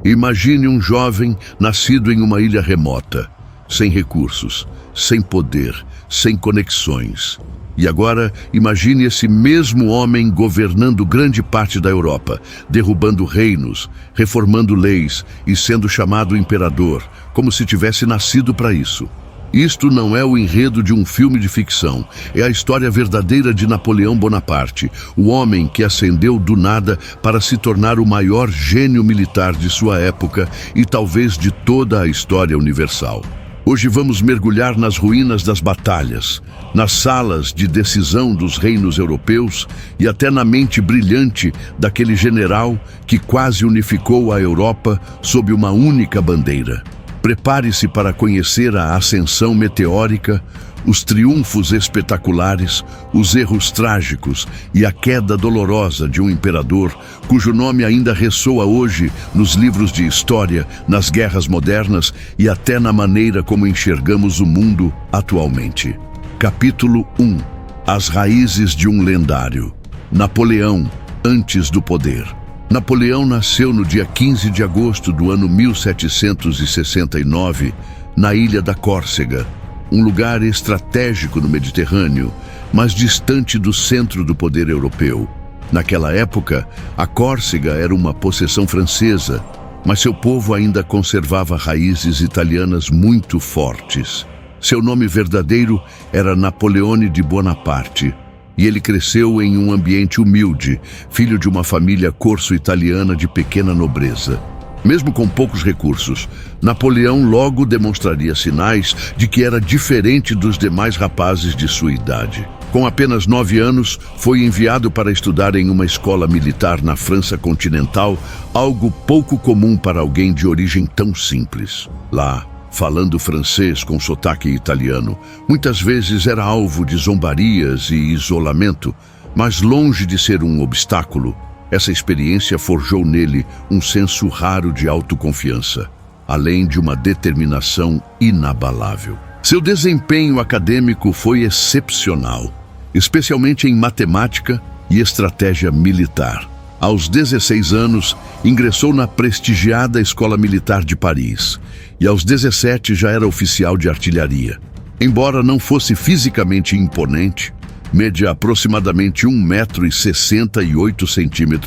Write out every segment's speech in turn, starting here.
Imagine um jovem nascido em uma ilha remota, sem recursos, sem poder, sem conexões. E agora, imagine esse mesmo homem governando grande parte da Europa, derrubando reinos, reformando leis e sendo chamado imperador, como se tivesse nascido para isso. Isto não é o enredo de um filme de ficção, é a história verdadeira de Napoleão Bonaparte, o homem que ascendeu do nada para se tornar o maior gênio militar de sua época e talvez de toda a história universal. Hoje vamos mergulhar nas ruínas das batalhas, nas salas de decisão dos reinos europeus e até na mente brilhante daquele general que quase unificou a Europa sob uma única bandeira. Prepare-se para conhecer a ascensão meteórica, os triunfos espetaculares, os erros trágicos e a queda dolorosa de um imperador cujo nome ainda ressoa hoje nos livros de história, nas guerras modernas e até na maneira como enxergamos o mundo atualmente. Capítulo 1. As raízes de um lendário. Napoleão, antes do poder. Napoleão nasceu no dia 15 de agosto do ano 1769, na ilha da Córcega, um lugar estratégico no Mediterrâneo, mas distante do centro do poder europeu. Naquela época, a Córcega era uma possessão francesa, mas seu povo ainda conservava raízes italianas muito fortes. Seu nome verdadeiro era Napoleone de Bonaparte, e ele cresceu em um ambiente humilde, filho de uma família corso-italiana de pequena nobreza. Mesmo com poucos recursos, Napoleão logo demonstraria sinais de que era diferente dos demais rapazes de sua idade. Com apenas 9 anos, foi enviado para estudar em uma escola militar na França continental, algo pouco comum para alguém de origem tão simples. Lá, falando francês com sotaque italiano, muitas vezes era alvo de zombarias e isolamento, mas longe de ser um obstáculo, essa experiência forjou nele um senso raro de autoconfiança, além de uma determinação inabalável. Seu desempenho acadêmico foi excepcional, especialmente em matemática e estratégia militar. Aos 16 anos, ingressou na prestigiada Escola Militar de Paris e aos 17 já era oficial de artilharia. Embora não fosse fisicamente imponente, media aproximadamente 1,68 m,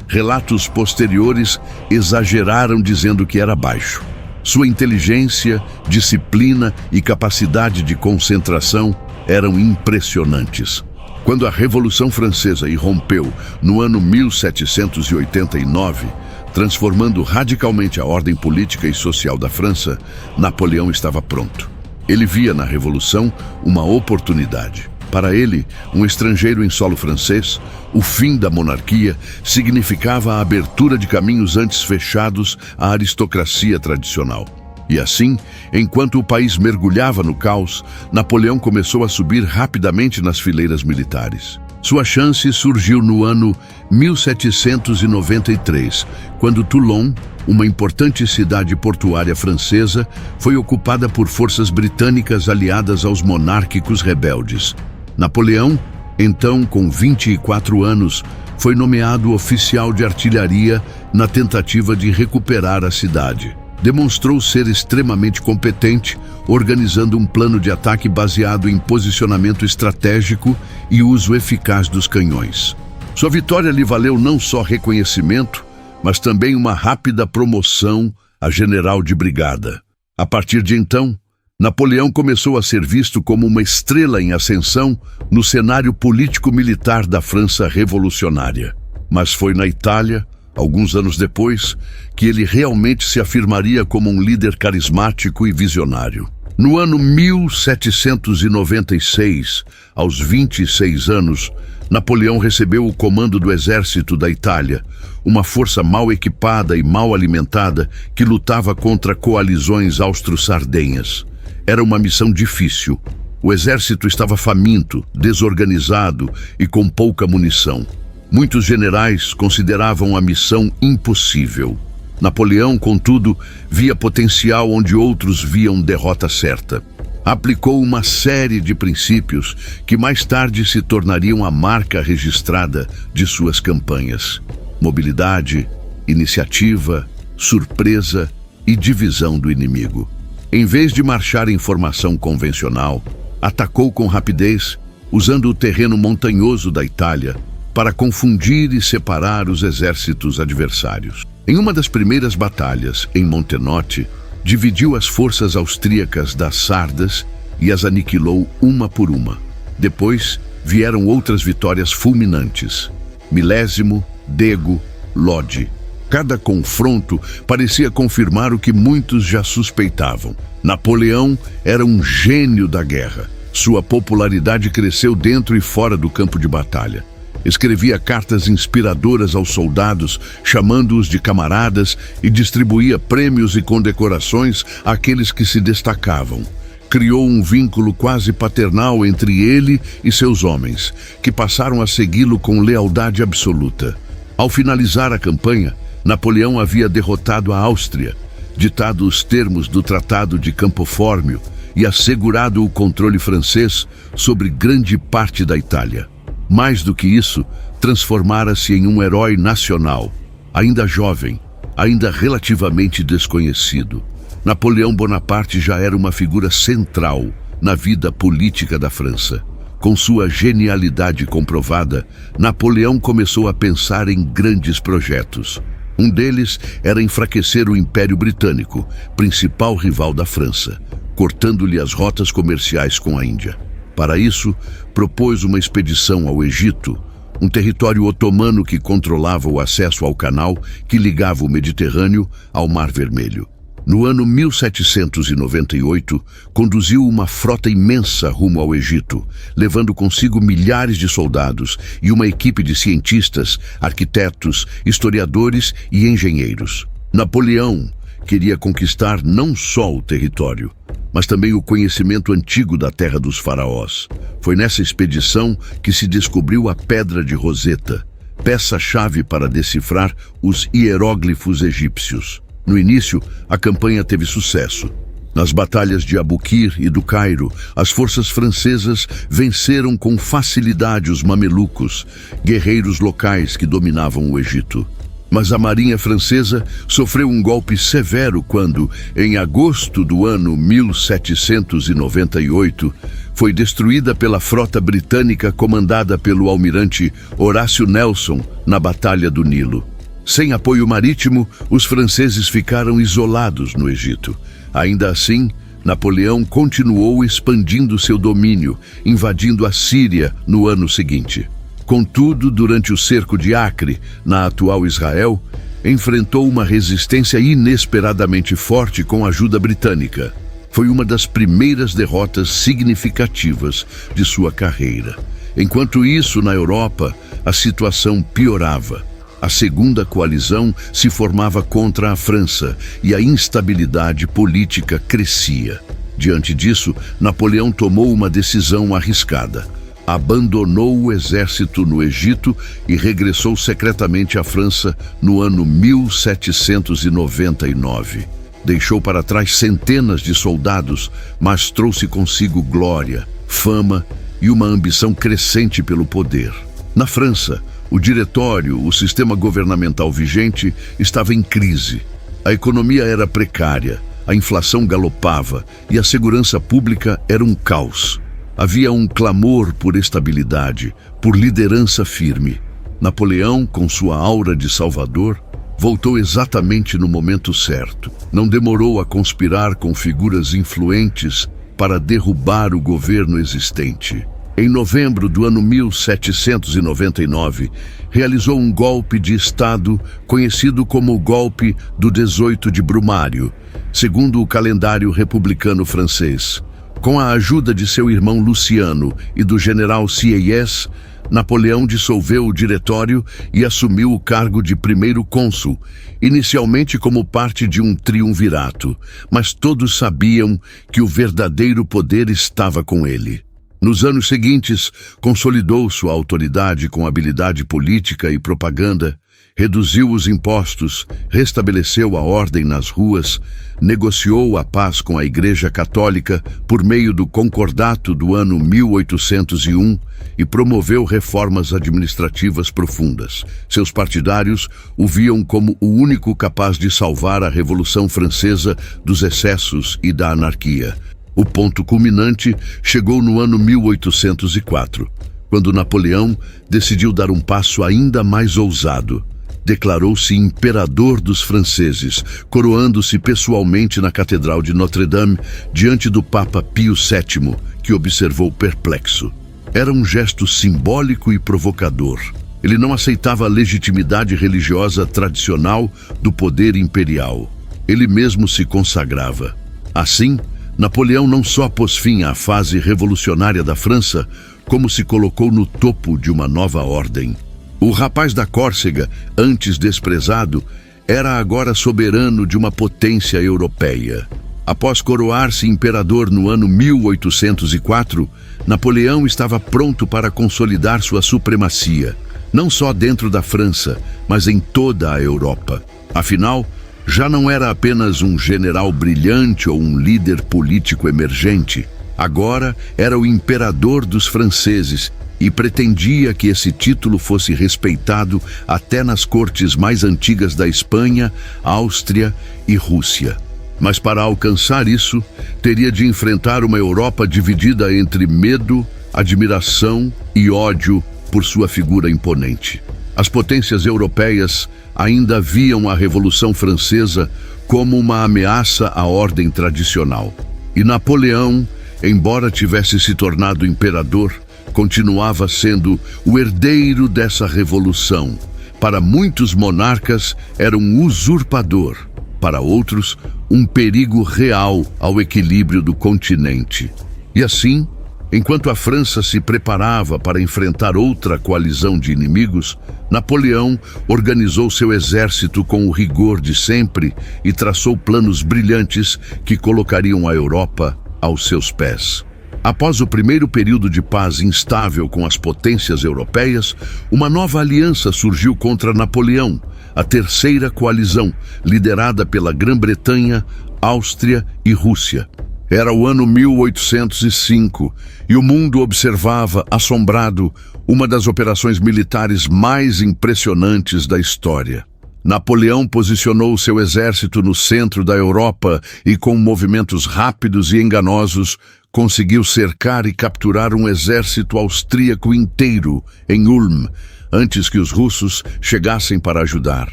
relatos posteriores exageraram dizendo que era baixo. Sua inteligência, disciplina e capacidade de concentração eram impressionantes. Quando a Revolução Francesa irrompeu no ano 1789, transformando radicalmente a ordem política e social da França, Napoleão estava pronto. Ele via na Revolução uma oportunidade. Para ele, um estrangeiro em solo francês, o fim da monarquia significava a abertura de caminhos antes fechados à aristocracia tradicional. E assim, enquanto o país mergulhava no caos, Napoleão começou a subir rapidamente nas fileiras militares. Sua chance surgiu no ano 1793, quando Toulon, uma importante cidade portuária francesa, foi ocupada por forças britânicas aliadas aos monárquicos rebeldes. Napoleão, então com 24 anos, foi nomeado oficial de artilharia na tentativa de recuperar a cidade. Demonstrou ser extremamente competente, organizando um plano de ataque baseado em posicionamento estratégico e uso eficaz dos canhões. Sua vitória lhe valeu não só reconhecimento, mas também uma rápida promoção a general de brigada. A partir de então, Napoleão começou a ser visto como uma estrela em ascensão no cenário político-militar da França revolucionária. Mas foi na Itália, alguns anos depois, que ele realmente se afirmaria como um líder carismático e visionário. No ano 1796, aos 26 anos, Napoleão recebeu o comando do exército da Itália, uma força mal equipada e mal alimentada que lutava contra coalizões austro-sardenhas. Era uma missão difícil. O exército estava faminto, desorganizado e com pouca munição. Muitos generais consideravam a missão impossível. Napoleão, contudo, via potencial onde outros viam derrota certa. Aplicou uma série de princípios que mais tarde se tornariam a marca registrada de suas campanhas: mobilidade, iniciativa, surpresa e divisão do inimigo. Em vez de marchar em formação convencional, atacou com rapidez, usando o terreno montanhoso da Itália para confundir e separar os exércitos adversários. Em uma das primeiras batalhas, em Montenotte, dividiu as forças austríacas das Sardas e as aniquilou uma por uma. Depois, vieram outras vitórias fulminantes. Milésimo, Dego, Lodi. Cada confronto parecia confirmar o que muitos já suspeitavam. Napoleão era um gênio da guerra. Sua popularidade cresceu dentro e fora do campo de batalha. Escrevia cartas inspiradoras aos soldados, chamando-os de camaradas, e distribuía prêmios e condecorações àqueles que se destacavam. Criou um vínculo quase paternal entre ele e seus homens, que passaram a segui-lo com lealdade absoluta. Ao finalizar a campanha, Napoleão havia derrotado a Áustria, ditado os termos do Tratado de Campo Fórmio e assegurado o controle francês sobre grande parte da Itália. Mais do que isso, transformara-se em um herói nacional, ainda jovem, ainda relativamente desconhecido. Napoleão Bonaparte já era uma figura central na vida política da França. Com sua genialidade comprovada, Napoleão começou a pensar em grandes projetos. Um deles era enfraquecer o Império Britânico, principal rival da França, cortando-lhe as rotas comerciais com a Índia. Para isso, propôs uma expedição ao Egito, um território otomano que controlava o acesso ao canal que ligava o Mediterrâneo ao Mar Vermelho. No ano 1798, conduziu uma frota imensa rumo ao Egito, levando consigo milhares de soldados e uma equipe de cientistas, arquitetos, historiadores e engenheiros. Napoleão queria conquistar não só o território, mas também o conhecimento antigo da terra dos faraós. Foi nessa expedição que se descobriu a Pedra de Roseta, peça-chave para decifrar os hieróglifos egípcios. No início, a campanha teve sucesso. Nas batalhas de Abukir e do Cairo, as forças francesas venceram com facilidade os mamelucos, guerreiros locais que dominavam o Egito. Mas a marinha francesa sofreu um golpe severo quando, em agosto do ano 1798, foi destruída pela frota britânica comandada pelo almirante Horácio Nelson na Batalha do Nilo. Sem apoio marítimo, os franceses ficaram isolados no Egito. Ainda assim, Napoleão continuou expandindo seu domínio, invadindo a Síria no ano seguinte. Contudo, durante o cerco de Acre, na atual Israel, enfrentou uma resistência inesperadamente forte com a ajuda britânica. Foi uma das primeiras derrotas significativas de sua carreira. Enquanto isso, na Europa, a situação piorava. A segunda coalizão se formava contra a França e a instabilidade política crescia. Diante disso, Napoleão tomou uma decisão arriscada. Abandonou o exército no Egito e regressou secretamente à França no ano 1799. Deixou para trás centenas de soldados, mas trouxe consigo glória, fama e uma ambição crescente pelo poder. Na França, o diretório, o sistema governamental vigente, estava em crise. A economia era precária, a inflação galopava e a segurança pública era um caos. Havia um clamor por estabilidade, por liderança firme. Napoleão, com sua aura de salvador, voltou exatamente no momento certo. Não demorou a conspirar com figuras influentes para derrubar o governo existente. Em novembro do ano 1799, realizou um golpe de Estado conhecido como o Golpe do 18 de Brumário, segundo o calendário republicano francês. Com a ajuda de seu irmão Luciano e do general Sieyès, Napoleão dissolveu o diretório e assumiu o cargo de primeiro cônsul, inicialmente como parte de um triunvirato, mas todos sabiam que o verdadeiro poder estava com ele. Nos anos seguintes, consolidou sua autoridade com habilidade política e propaganda Reduziu os impostos, restabeleceu a ordem nas ruas, negociou a paz com a Igreja Católica por meio do Concordato do ano 1801 e promoveu reformas administrativas profundas. Seus partidários o viam como o único capaz de salvar a Revolução Francesa dos excessos e da anarquia. O ponto culminante chegou no ano 1804, quando Napoleão decidiu dar um passo ainda mais ousado. Declarou-se imperador dos franceses, coroando-se pessoalmente na Catedral de Notre-Dame diante do Papa Pio VII, que observou perplexo. Era um gesto simbólico e provocador. Ele não aceitava a legitimidade religiosa tradicional do poder imperial. Ele mesmo se consagrava. Assim, Napoleão não só pôs fim à fase revolucionária da França, como se colocou no topo de uma nova ordem. O rapaz da Córcega, antes desprezado, era agora soberano de uma potência europeia. Após coroar-se imperador no ano 1804, Napoleão estava pronto para consolidar sua supremacia, não só dentro da França, mas em toda a Europa. Afinal, já não era apenas um general brilhante ou um líder político emergente. Agora era o imperador dos franceses e pretendia que esse título fosse respeitado até nas cortes mais antigas da Espanha, Áustria e Rússia. Mas para alcançar isso, teria de enfrentar uma Europa dividida entre medo, admiração e ódio por sua figura imponente. As potências europeias ainda viam a Revolução Francesa como uma ameaça à ordem tradicional. E Napoleão, embora tivesse se tornado imperador, continuava sendo o herdeiro dessa revolução. Para muitos monarcas, era um usurpador. Para outros, um perigo real ao equilíbrio do continente. E assim, enquanto a França se preparava para enfrentar outra coalizão de inimigos, Napoleão organizou seu exército com o rigor de sempre e traçou planos brilhantes que colocariam a Europa aos seus pés. Após o primeiro período de paz instável com as potências europeias, uma nova aliança surgiu contra Napoleão, a Terceira Coalizão, liderada pela Grã-Bretanha, Áustria e Rússia. Era o ano 1805 e o mundo observava, assombrado, uma das operações militares mais impressionantes da história. Napoleão posicionou seu exército no centro da Europa e, com movimentos rápidos e enganosos, conseguiu cercar e capturar um exército austríaco inteiro em Ulm, antes que os russos chegassem para ajudar.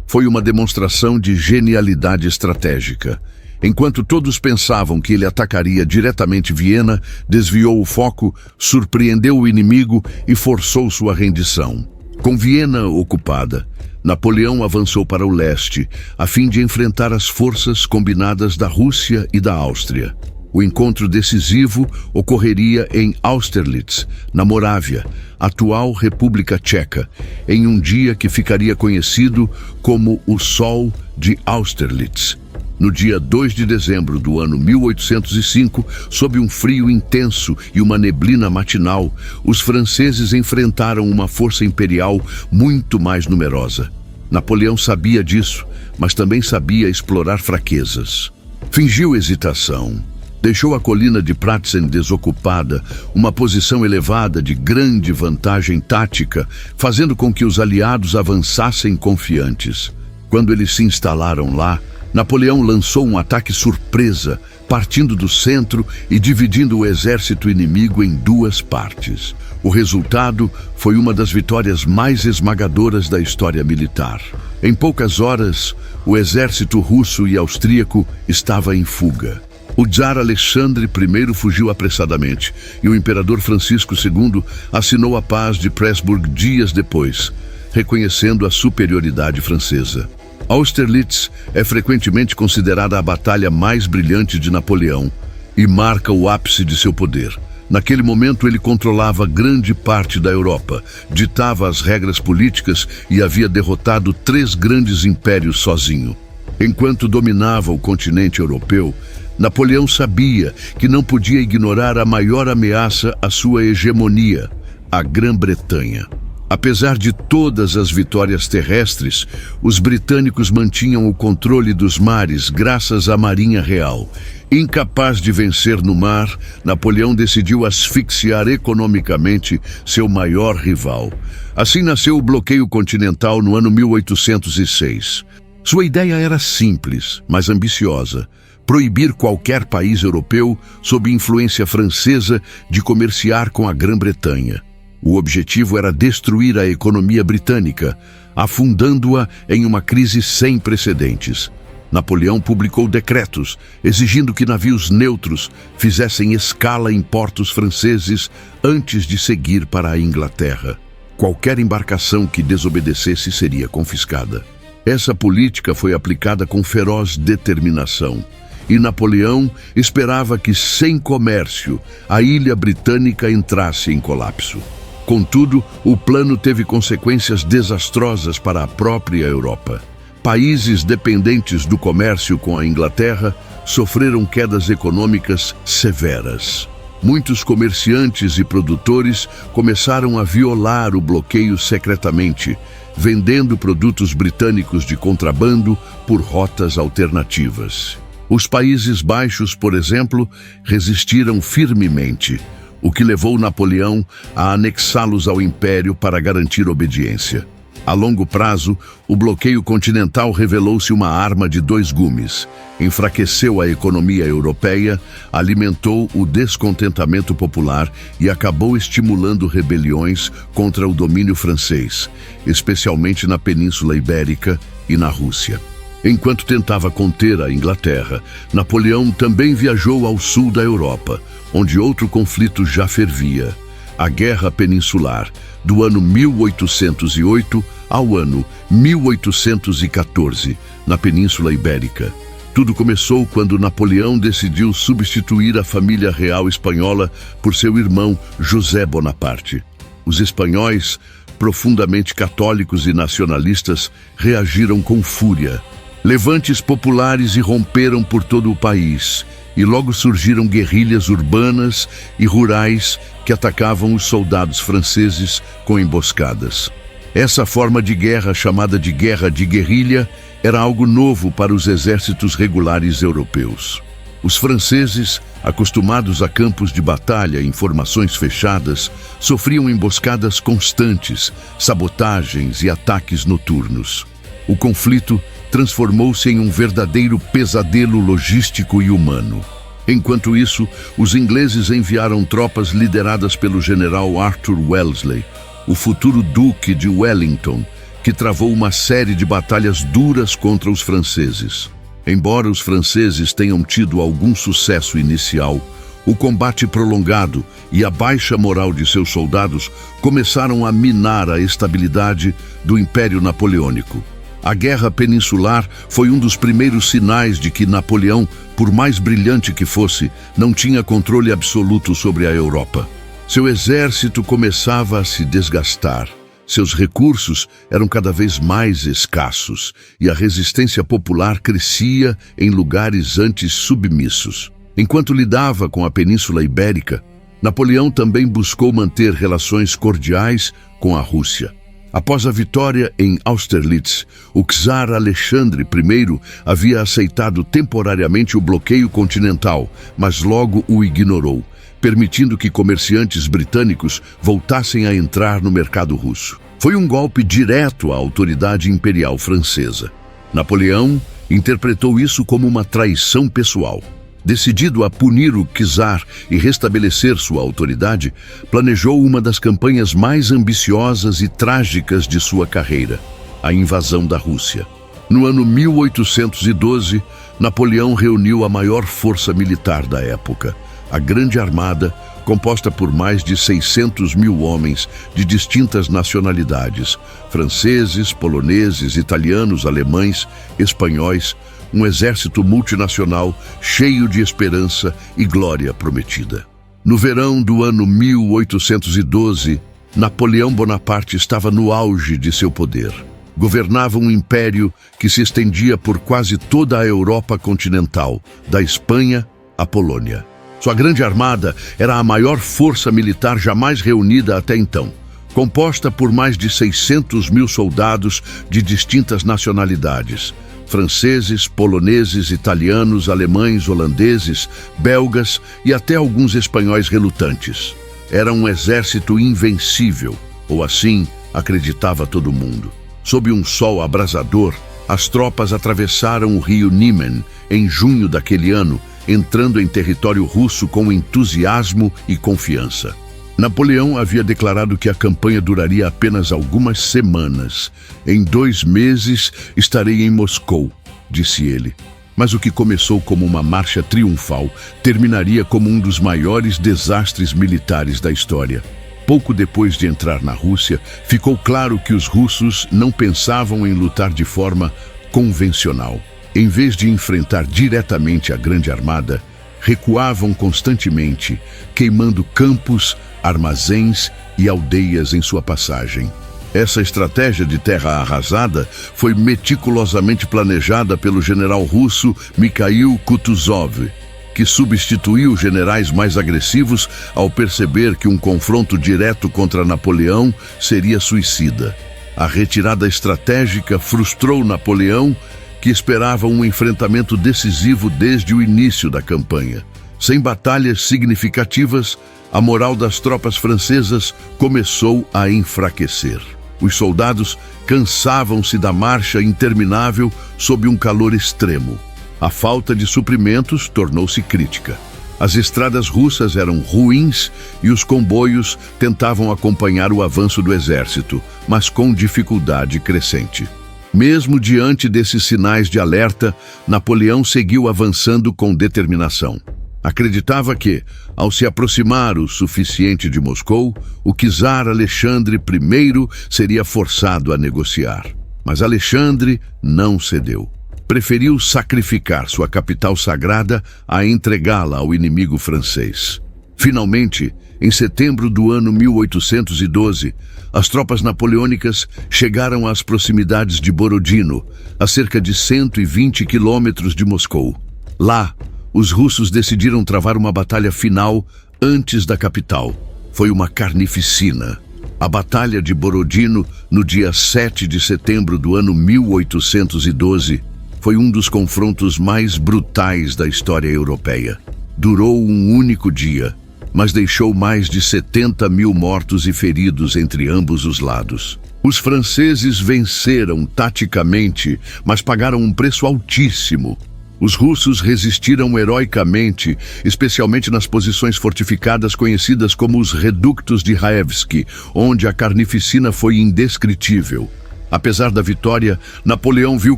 Foi uma demonstração de genialidade estratégica. Enquanto todos pensavam que ele atacaria diretamente Viena, desviou o foco, surpreendeu o inimigo e forçou sua rendição. Com Viena ocupada, Napoleão avançou para o leste, a fim de enfrentar as forças combinadas da Rússia e da Áustria. O encontro decisivo ocorreria em Austerlitz, na Morávia, atual República Tcheca, em um dia que ficaria conhecido como o Sol de Austerlitz. No dia 2 de dezembro do ano 1805, sob um frio intenso e uma neblina matinal, os franceses enfrentaram uma força imperial muito mais numerosa. Napoleão sabia disso, mas também sabia explorar fraquezas. Fingiu hesitação. Deixou a colina de Pratzen desocupada, uma posição elevada de grande vantagem tática, fazendo com que os aliados avançassem confiantes. Quando eles se instalaram lá, Napoleão lançou um ataque surpresa, partindo do centro e dividindo o exército inimigo em duas partes. O resultado foi uma das vitórias mais esmagadoras da história militar. Em poucas horas, o exército russo e austríaco estava em fuga. O czar Alexandre I fugiu apressadamente e o imperador Francisco II assinou a paz de Pressburg dias depois, reconhecendo a superioridade francesa. Austerlitz é frequentemente considerada a batalha mais brilhante de Napoleão e marca o ápice de seu poder. Naquele momento ele controlava grande parte da Europa, ditava as regras políticas e havia derrotado 3 grandes impérios sozinho. Enquanto dominava o continente europeu, Napoleão sabia que não podia ignorar a maior ameaça à sua hegemonia, a Grã-Bretanha. Apesar de todas as vitórias terrestres, os britânicos mantinham o controle dos mares graças à Marinha Real. Incapaz de vencer no mar, Napoleão decidiu asfixiar economicamente seu maior rival. Assim nasceu o bloqueio continental no ano 1806. Sua ideia era simples, mas ambiciosa: proibir qualquer país europeu, sob influência francesa, de comerciar com a Grã-Bretanha. O objetivo era destruir a economia britânica, afundando-a em uma crise sem precedentes. Napoleão publicou decretos exigindo que navios neutros fizessem escala em portos franceses antes de seguir para a Inglaterra. Qualquer embarcação que desobedecesse seria confiscada. Essa política foi aplicada com feroz determinação, e Napoleão esperava que, sem comércio, a ilha britânica entrasse em colapso. Contudo, o plano teve consequências desastrosas para a própria Europa. Países dependentes do comércio com a Inglaterra sofreram quedas econômicas severas. Muitos comerciantes e produtores começaram a violar o bloqueio secretamente, vendendo produtos britânicos de contrabando por rotas alternativas. Os Países Baixos, por exemplo, resistiram firmemente, o que levou Napoleão a anexá-los ao Império para garantir obediência. A longo prazo, o bloqueio continental revelou-se uma arma de dois gumes. Enfraqueceu a economia europeia, alimentou o descontentamento popular e acabou estimulando rebeliões contra o domínio francês, especialmente na Península Ibérica e na Rússia. Enquanto tentava conter a Inglaterra, Napoleão também viajou ao sul da Europa, onde outro conflito já fervia: a Guerra Peninsular, do ano 1808 ao ano 1814, na Península Ibérica. Tudo começou quando Napoleão decidiu substituir a família real espanhola por seu irmão José Bonaparte. Os espanhóis, profundamente católicos e nacionalistas, reagiram com fúria. Levantes populares irromperam por todo o país, e logo surgiram guerrilhas urbanas e rurais que atacavam os soldados franceses com emboscadas. Essa forma de guerra, chamada de guerra de guerrilha, era algo novo para os exércitos regulares europeus. Os franceses, acostumados a campos de batalha em formações fechadas, sofriam emboscadas constantes, sabotagens e ataques noturnos. O conflito transformou-se em um verdadeiro pesadelo logístico e humano. Enquanto isso, os ingleses enviaram tropas lideradas pelo general Arthur Wellesley, o futuro Duque de Wellington, que travou uma série de batalhas duras contra os franceses. Embora os franceses tenham tido algum sucesso inicial, o combate prolongado e a baixa moral de seus soldados começaram a minar a estabilidade do Império Napoleônico. A Guerra Peninsular foi um dos primeiros sinais de que Napoleão, por mais brilhante que fosse, não tinha controle absoluto sobre a Europa. Seu exército começava a se desgastar. Seus recursos eram cada vez mais escassos e a resistência popular crescia em lugares antes submissos. Enquanto lidava com a Península Ibérica, Napoleão também buscou manter relações cordiais com a Rússia. Após a vitória em Austerlitz, o czar Alexandre I havia aceitado temporariamente o bloqueio continental, mas logo o ignorou, permitindo que comerciantes britânicos voltassem a entrar no mercado russo. Foi um golpe direto à autoridade imperial francesa. Napoleão interpretou isso como uma traição pessoal. Decidido a punir o czar e restabelecer sua autoridade, planejou uma das campanhas mais ambiciosas e trágicas de sua carreira: a invasão da Rússia. No ano 1812, Napoleão reuniu a maior força militar da época, a Grande Armada, composta por mais de 600 mil homens de distintas nacionalidades: franceses, poloneses, italianos, alemães, espanhóis, um exército multinacional cheio de esperança e glória prometida. No verão do ano 1812, Napoleão Bonaparte estava no auge de seu poder. Governava um império que se estendia por quase toda a Europa continental, da Espanha à Polônia. Sua grande armada era a maior força militar jamais reunida até então. composta por mais de 600 mil soldados de distintas nacionalidades: franceses, poloneses, italianos, alemães, holandeses, belgas e até alguns espanhóis relutantes. Era um exército invencível, ou assim acreditava todo mundo. Sob um sol abrasador, as tropas atravessaram o rio Niemen em junho daquele ano, entrando em território russo com entusiasmo e confiança. Napoleão havia declarado que a campanha duraria apenas algumas semanas. Em 2 meses estarei em Moscou, disse ele. Mas o que começou como uma marcha triunfal terminaria como um dos maiores desastres militares da história. Pouco depois de entrar na Rússia, ficou claro que os russos não pensavam em lutar de forma convencional. Em vez de enfrentar diretamente a Grande Armada, recuavam constantemente, queimando campos, armazéns e aldeias em sua passagem. Essa estratégia de terra arrasada foi meticulosamente planejada pelo general russo Mikhail Kutuzov, que substituiu generais mais agressivos ao perceber que um confronto direto contra Napoleão seria suicida. A retirada estratégica frustrou Napoleão, que esperava um enfrentamento decisivo desde o início da campanha. Sem batalhas significativas, a moral das tropas francesas começou a enfraquecer. Os soldados cansavam-se da marcha interminável sob um calor extremo. A falta de suprimentos tornou-se crítica. As estradas russas eram ruins e os comboios tentavam acompanhar o avanço do exército, mas com dificuldade crescente. Mesmo diante desses sinais de alerta, Napoleão seguiu avançando com determinação. Acreditava que, ao se aproximar o suficiente de Moscou, o czar Alexandre I seria forçado a negociar. Mas Alexandre não cedeu. Preferiu sacrificar sua capital sagrada a entregá-la ao inimigo francês. Finalmente, em setembro do ano 1812, as tropas napoleônicas chegaram às proximidades de Borodino, a cerca de 120 quilômetros de Moscou. Lá, os russos decidiram travar uma batalha final antes da capital. Foi uma carnificina. A Batalha de Borodino, no dia 7 de setembro do ano 1812, foi um dos confrontos mais brutais da história europeia. Durou um único dia, mas deixou mais de 70 mil mortos e feridos entre ambos os lados. Os franceses venceram taticamente, mas pagaram um preço altíssimo. Os russos resistiram heroicamente, especialmente nas posições fortificadas conhecidas como os reductos de Raevski, onde a carnificina foi indescritível. Apesar da vitória, Napoleão viu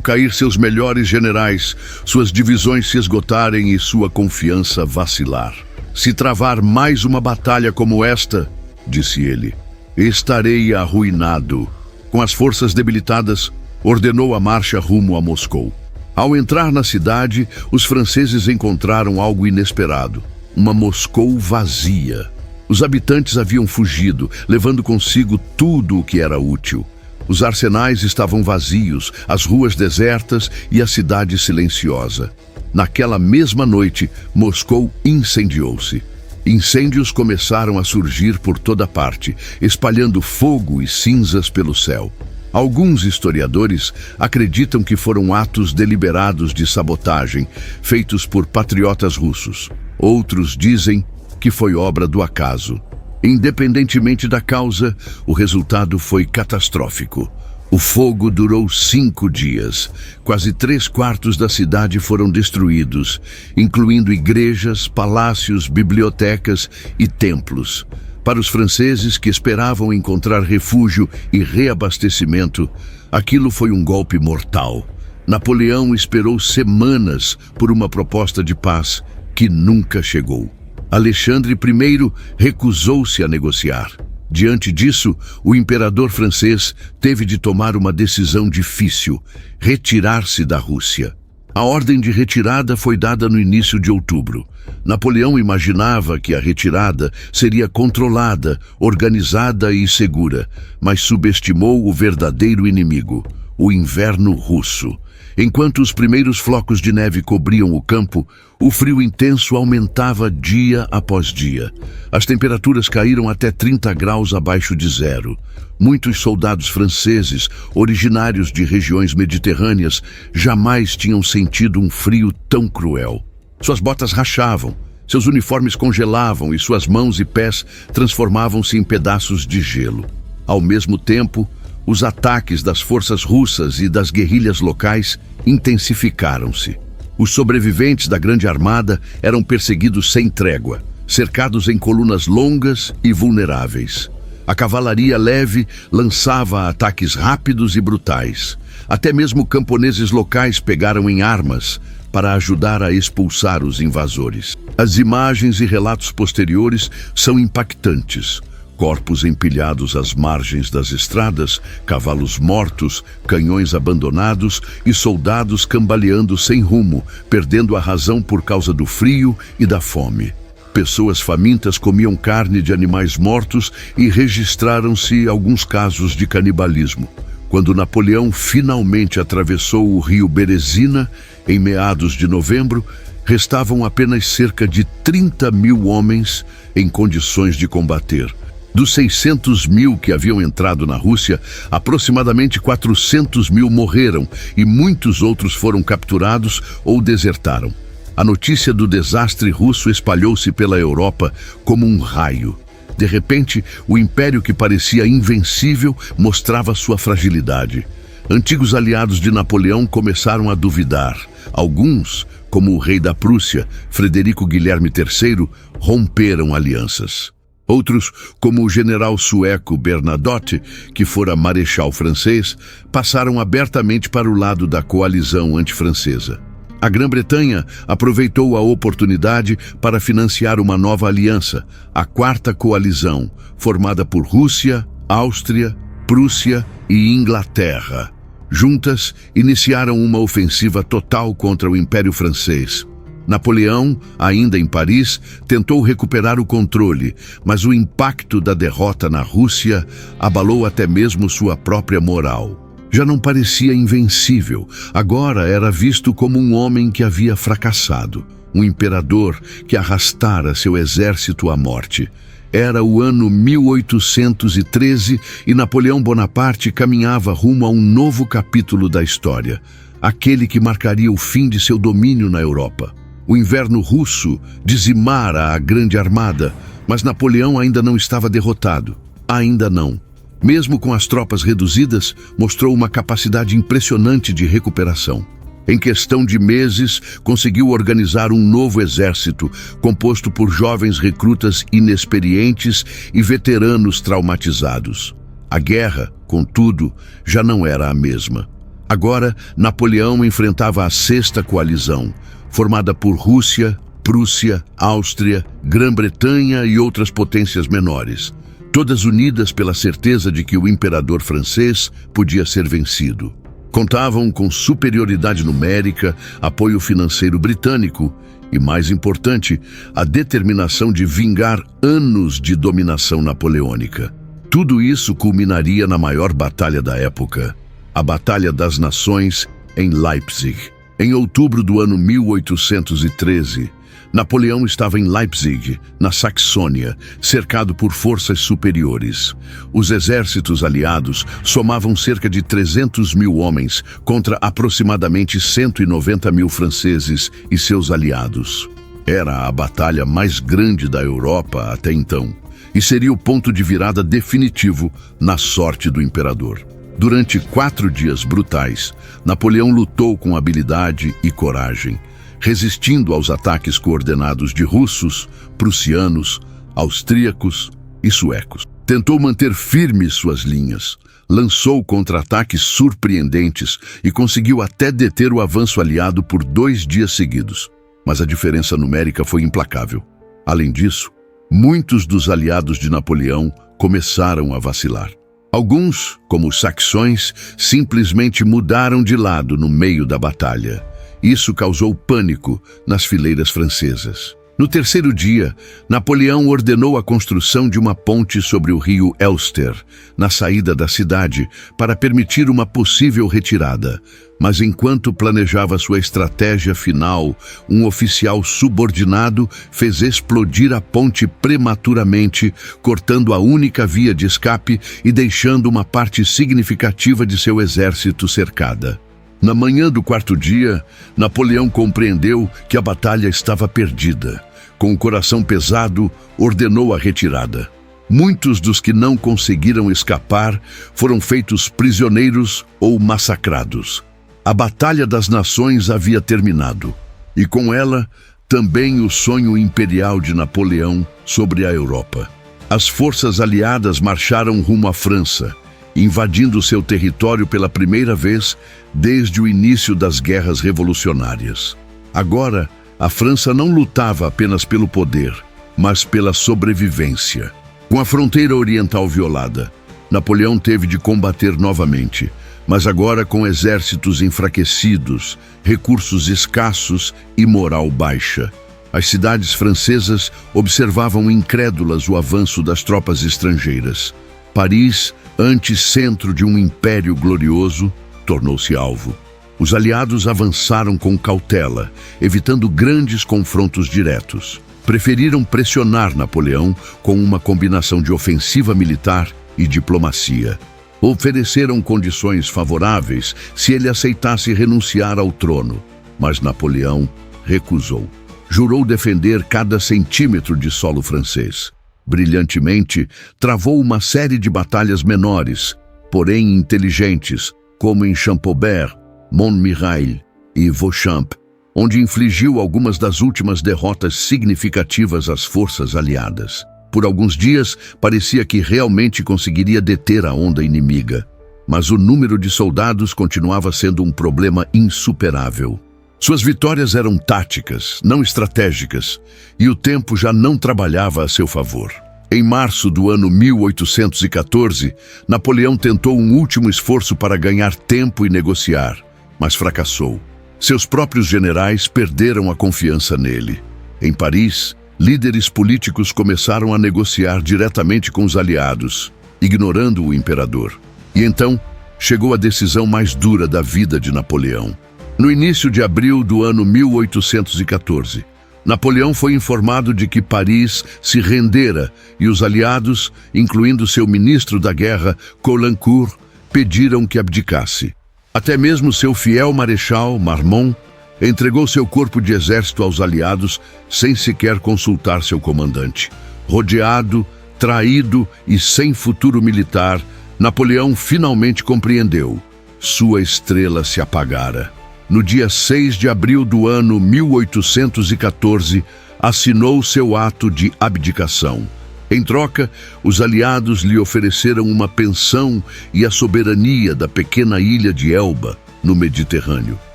cair seus melhores generais, suas divisões se esgotarem e sua confiança vacilar. Se travar mais uma batalha como esta, disse ele, estarei arruinado. Com as forças debilitadas, ordenou a marcha rumo a Moscou. Ao entrar na cidade, os franceses encontraram algo inesperado: uma Moscou vazia. Os habitantes haviam fugido, levando consigo tudo o que era útil. Os arsenais estavam vazios, as ruas desertas e a cidade silenciosa. Naquela mesma noite, Moscou incendiou-se. Incêndios começaram a surgir por toda parte, espalhando fogo e cinzas pelo céu. Alguns historiadores acreditam que foram atos deliberados de sabotagem, feitos por patriotas russos. Outros dizem que foi obra do acaso. Independentemente da causa, o resultado foi catastrófico. O fogo durou 5 dias. Quase 3/4 da cidade foram destruídos, incluindo igrejas, palácios, bibliotecas e templos. Para os franceses que esperavam encontrar refúgio e reabastecimento, aquilo foi um golpe mortal. Napoleão esperou semanas por uma proposta de paz que nunca chegou. Alexandre I recusou-se a negociar. Diante disso, o imperador francês teve de tomar uma decisão difícil: retirar-se da Rússia. A ordem de retirada foi dada no início de outubro. Napoleão imaginava que a retirada seria controlada, organizada e segura, mas subestimou o verdadeiro inimigo: o inverno russo. Enquanto os primeiros flocos de neve cobriam o campo, o frio intenso aumentava dia após dia. As temperaturas caíram até 30 graus abaixo de zero. Muitos soldados franceses, originários de regiões mediterrâneas, jamais tinham sentido um frio tão cruel. Suas botas rachavam, seus uniformes congelavam e suas mãos e pés transformavam-se em pedaços de gelo. Ao mesmo tempo, os ataques das forças russas e das guerrilhas locais intensificaram-se. Os sobreviventes da Grande Armada eram perseguidos sem trégua, cercados em colunas longas e vulneráveis. A cavalaria leve lançava ataques rápidos e brutais. Até mesmo camponeses locais pegaram em armas para ajudar a expulsar os invasores. As imagens e relatos posteriores são impactantes. Corpos empilhados às margens das estradas, cavalos mortos, canhões abandonados e soldados cambaleando sem rumo, perdendo a razão por causa do frio e da fome. Pessoas famintas comiam carne de animais mortos e registraram-se alguns casos de canibalismo. Quando Napoleão finalmente atravessou o rio Berezina, em meados de novembro, restavam apenas cerca de 30 mil homens em condições de combater. Dos 600 mil que haviam entrado na Rússia, aproximadamente 400 mil morreram e muitos outros foram capturados ou desertaram. A notícia do desastre russo espalhou-se pela Europa como um raio. De repente, o império que parecia invencível mostrava sua fragilidade. Antigos aliados de Napoleão começaram a duvidar. Alguns, como o rei da Prússia, Frederico Guilherme III, romperam alianças. Outros, como o general sueco Bernadotte, que fora marechal francês, passaram abertamente para o lado da coalizão antifrancesa. A Grã-Bretanha aproveitou a oportunidade para financiar uma nova aliança, a Quarta Coalizão, formada por Rússia, Áustria, Prússia e Inglaterra. Juntas, iniciaram uma ofensiva total contra o Império Francês. Napoleão, ainda em Paris, tentou recuperar o controle, mas o impacto da derrota na Rússia abalou até mesmo sua própria moral. Já não parecia invencível, agora era visto como um homem que havia fracassado, um imperador que arrastara seu exército à morte. Era o ano 1813 e Napoleão Bonaparte caminhava rumo a um novo capítulo da história, aquele que marcaria o fim de seu domínio na Europa. O inverno russo dizimara a Grande Armada, mas Napoleão ainda não estava derrotado. Ainda não. Mesmo com as tropas reduzidas, mostrou uma capacidade impressionante de recuperação. Em questão de meses, conseguiu organizar um novo exército, composto por jovens recrutas inexperientes e veteranos traumatizados. A guerra, contudo, já não era a mesma. Agora, Napoleão enfrentava a Sexta Coalizão, formada por Rússia, Prússia, Áustria, Grã-Bretanha e outras potências menores, todas unidas pela certeza de que o imperador francês podia ser vencido. Contavam com superioridade numérica, apoio financeiro britânico e, mais importante, a determinação de vingar anos de dominação napoleônica. Tudo isso culminaria na maior batalha da época, a Batalha das Nações em Leipzig. Em outubro do ano 1813, Napoleão estava em Leipzig, na Saxônia, cercado por forças superiores. Os exércitos aliados somavam cerca de 300 mil homens contra aproximadamente 190 mil franceses e seus aliados. Era a batalha mais grande da Europa até então, e seria o ponto de virada definitivo na sorte do imperador. Durante 4 dias brutais, Napoleão lutou com habilidade e coragem, resistindo aos ataques coordenados de russos, prussianos, austríacos e suecos. Tentou manter firmes suas linhas, lançou contra-ataques surpreendentes e conseguiu até deter o avanço aliado por 2 dias seguidos. Mas a diferença numérica foi implacável. Além disso, muitos dos aliados de Napoleão começaram a vacilar. Alguns, como os saxões, simplesmente mudaram de lado no meio da batalha. Isso causou pânico nas fileiras francesas. No terceiro dia, Napoleão ordenou a construção de uma ponte sobre o rio Elster, na saída da cidade, para permitir uma possível retirada. Mas enquanto planejava sua estratégia final, um oficial subordinado fez explodir a ponte prematuramente, cortando a única via de escape e deixando uma parte significativa de seu exército cercada. Na manhã do quarto dia, Napoleão compreendeu que a batalha estava perdida. Com o coração pesado, ordenou a retirada. Muitos dos que não conseguiram escapar foram feitos prisioneiros ou massacrados. A Batalha das Nações havia terminado, e com ela, também o sonho imperial de Napoleão sobre a Europa. As forças aliadas marcharam rumo à França, invadindo seu território pela primeira vez desde o início das guerras revolucionárias. Agora, a França não lutava apenas pelo poder, mas pela sobrevivência. Com a fronteira oriental violada, Napoleão teve de combater novamente, mas agora com exércitos enfraquecidos, recursos escassos e moral baixa. As cidades francesas observavam incrédulas o avanço das tropas estrangeiras. Paris, antes centro de um império glorioso, tornou-se alvo. Os aliados avançaram com cautela, evitando grandes confrontos diretos. Preferiram pressionar Napoleão com uma combinação de ofensiva militar e diplomacia. Ofereceram condições favoráveis se ele aceitasse renunciar ao trono, mas Napoleão recusou. Jurou defender cada centímetro de solo francês. Brilhantemente, travou uma série de batalhas menores, porém inteligentes, como em Champaubert, Montmirail e Vauchamp, onde infligiu algumas das últimas derrotas significativas às forças aliadas. Por alguns dias, parecia que realmente conseguiria deter a onda inimiga, mas o número de soldados continuava sendo um problema insuperável. Suas vitórias eram táticas, não estratégicas, e o tempo já não trabalhava a seu favor. Em março do ano 1814, Napoleão tentou um último esforço para ganhar tempo e negociar, mas fracassou. Seus próprios generais perderam a confiança nele. Em Paris, líderes políticos começaram a negociar diretamente com os aliados, ignorando o imperador. E então, chegou a decisão mais dura da vida de Napoleão. No início de abril do ano 1814, Napoleão foi informado de que Paris se rendera e os aliados, incluindo seu ministro da guerra, Caulaincourt, pediram que abdicasse. Até mesmo seu fiel marechal, Marmont, entregou seu corpo de exército aos aliados sem sequer consultar seu comandante. Rodeado, traído e sem futuro militar, Napoleão finalmente compreendeu. Sua estrela se apagara. No dia 6 de abril do ano 1814, assinou seu ato de abdicação. Em troca, os aliados lhe ofereceram uma pensão e a soberania da pequena ilha de Elba, no Mediterrâneo.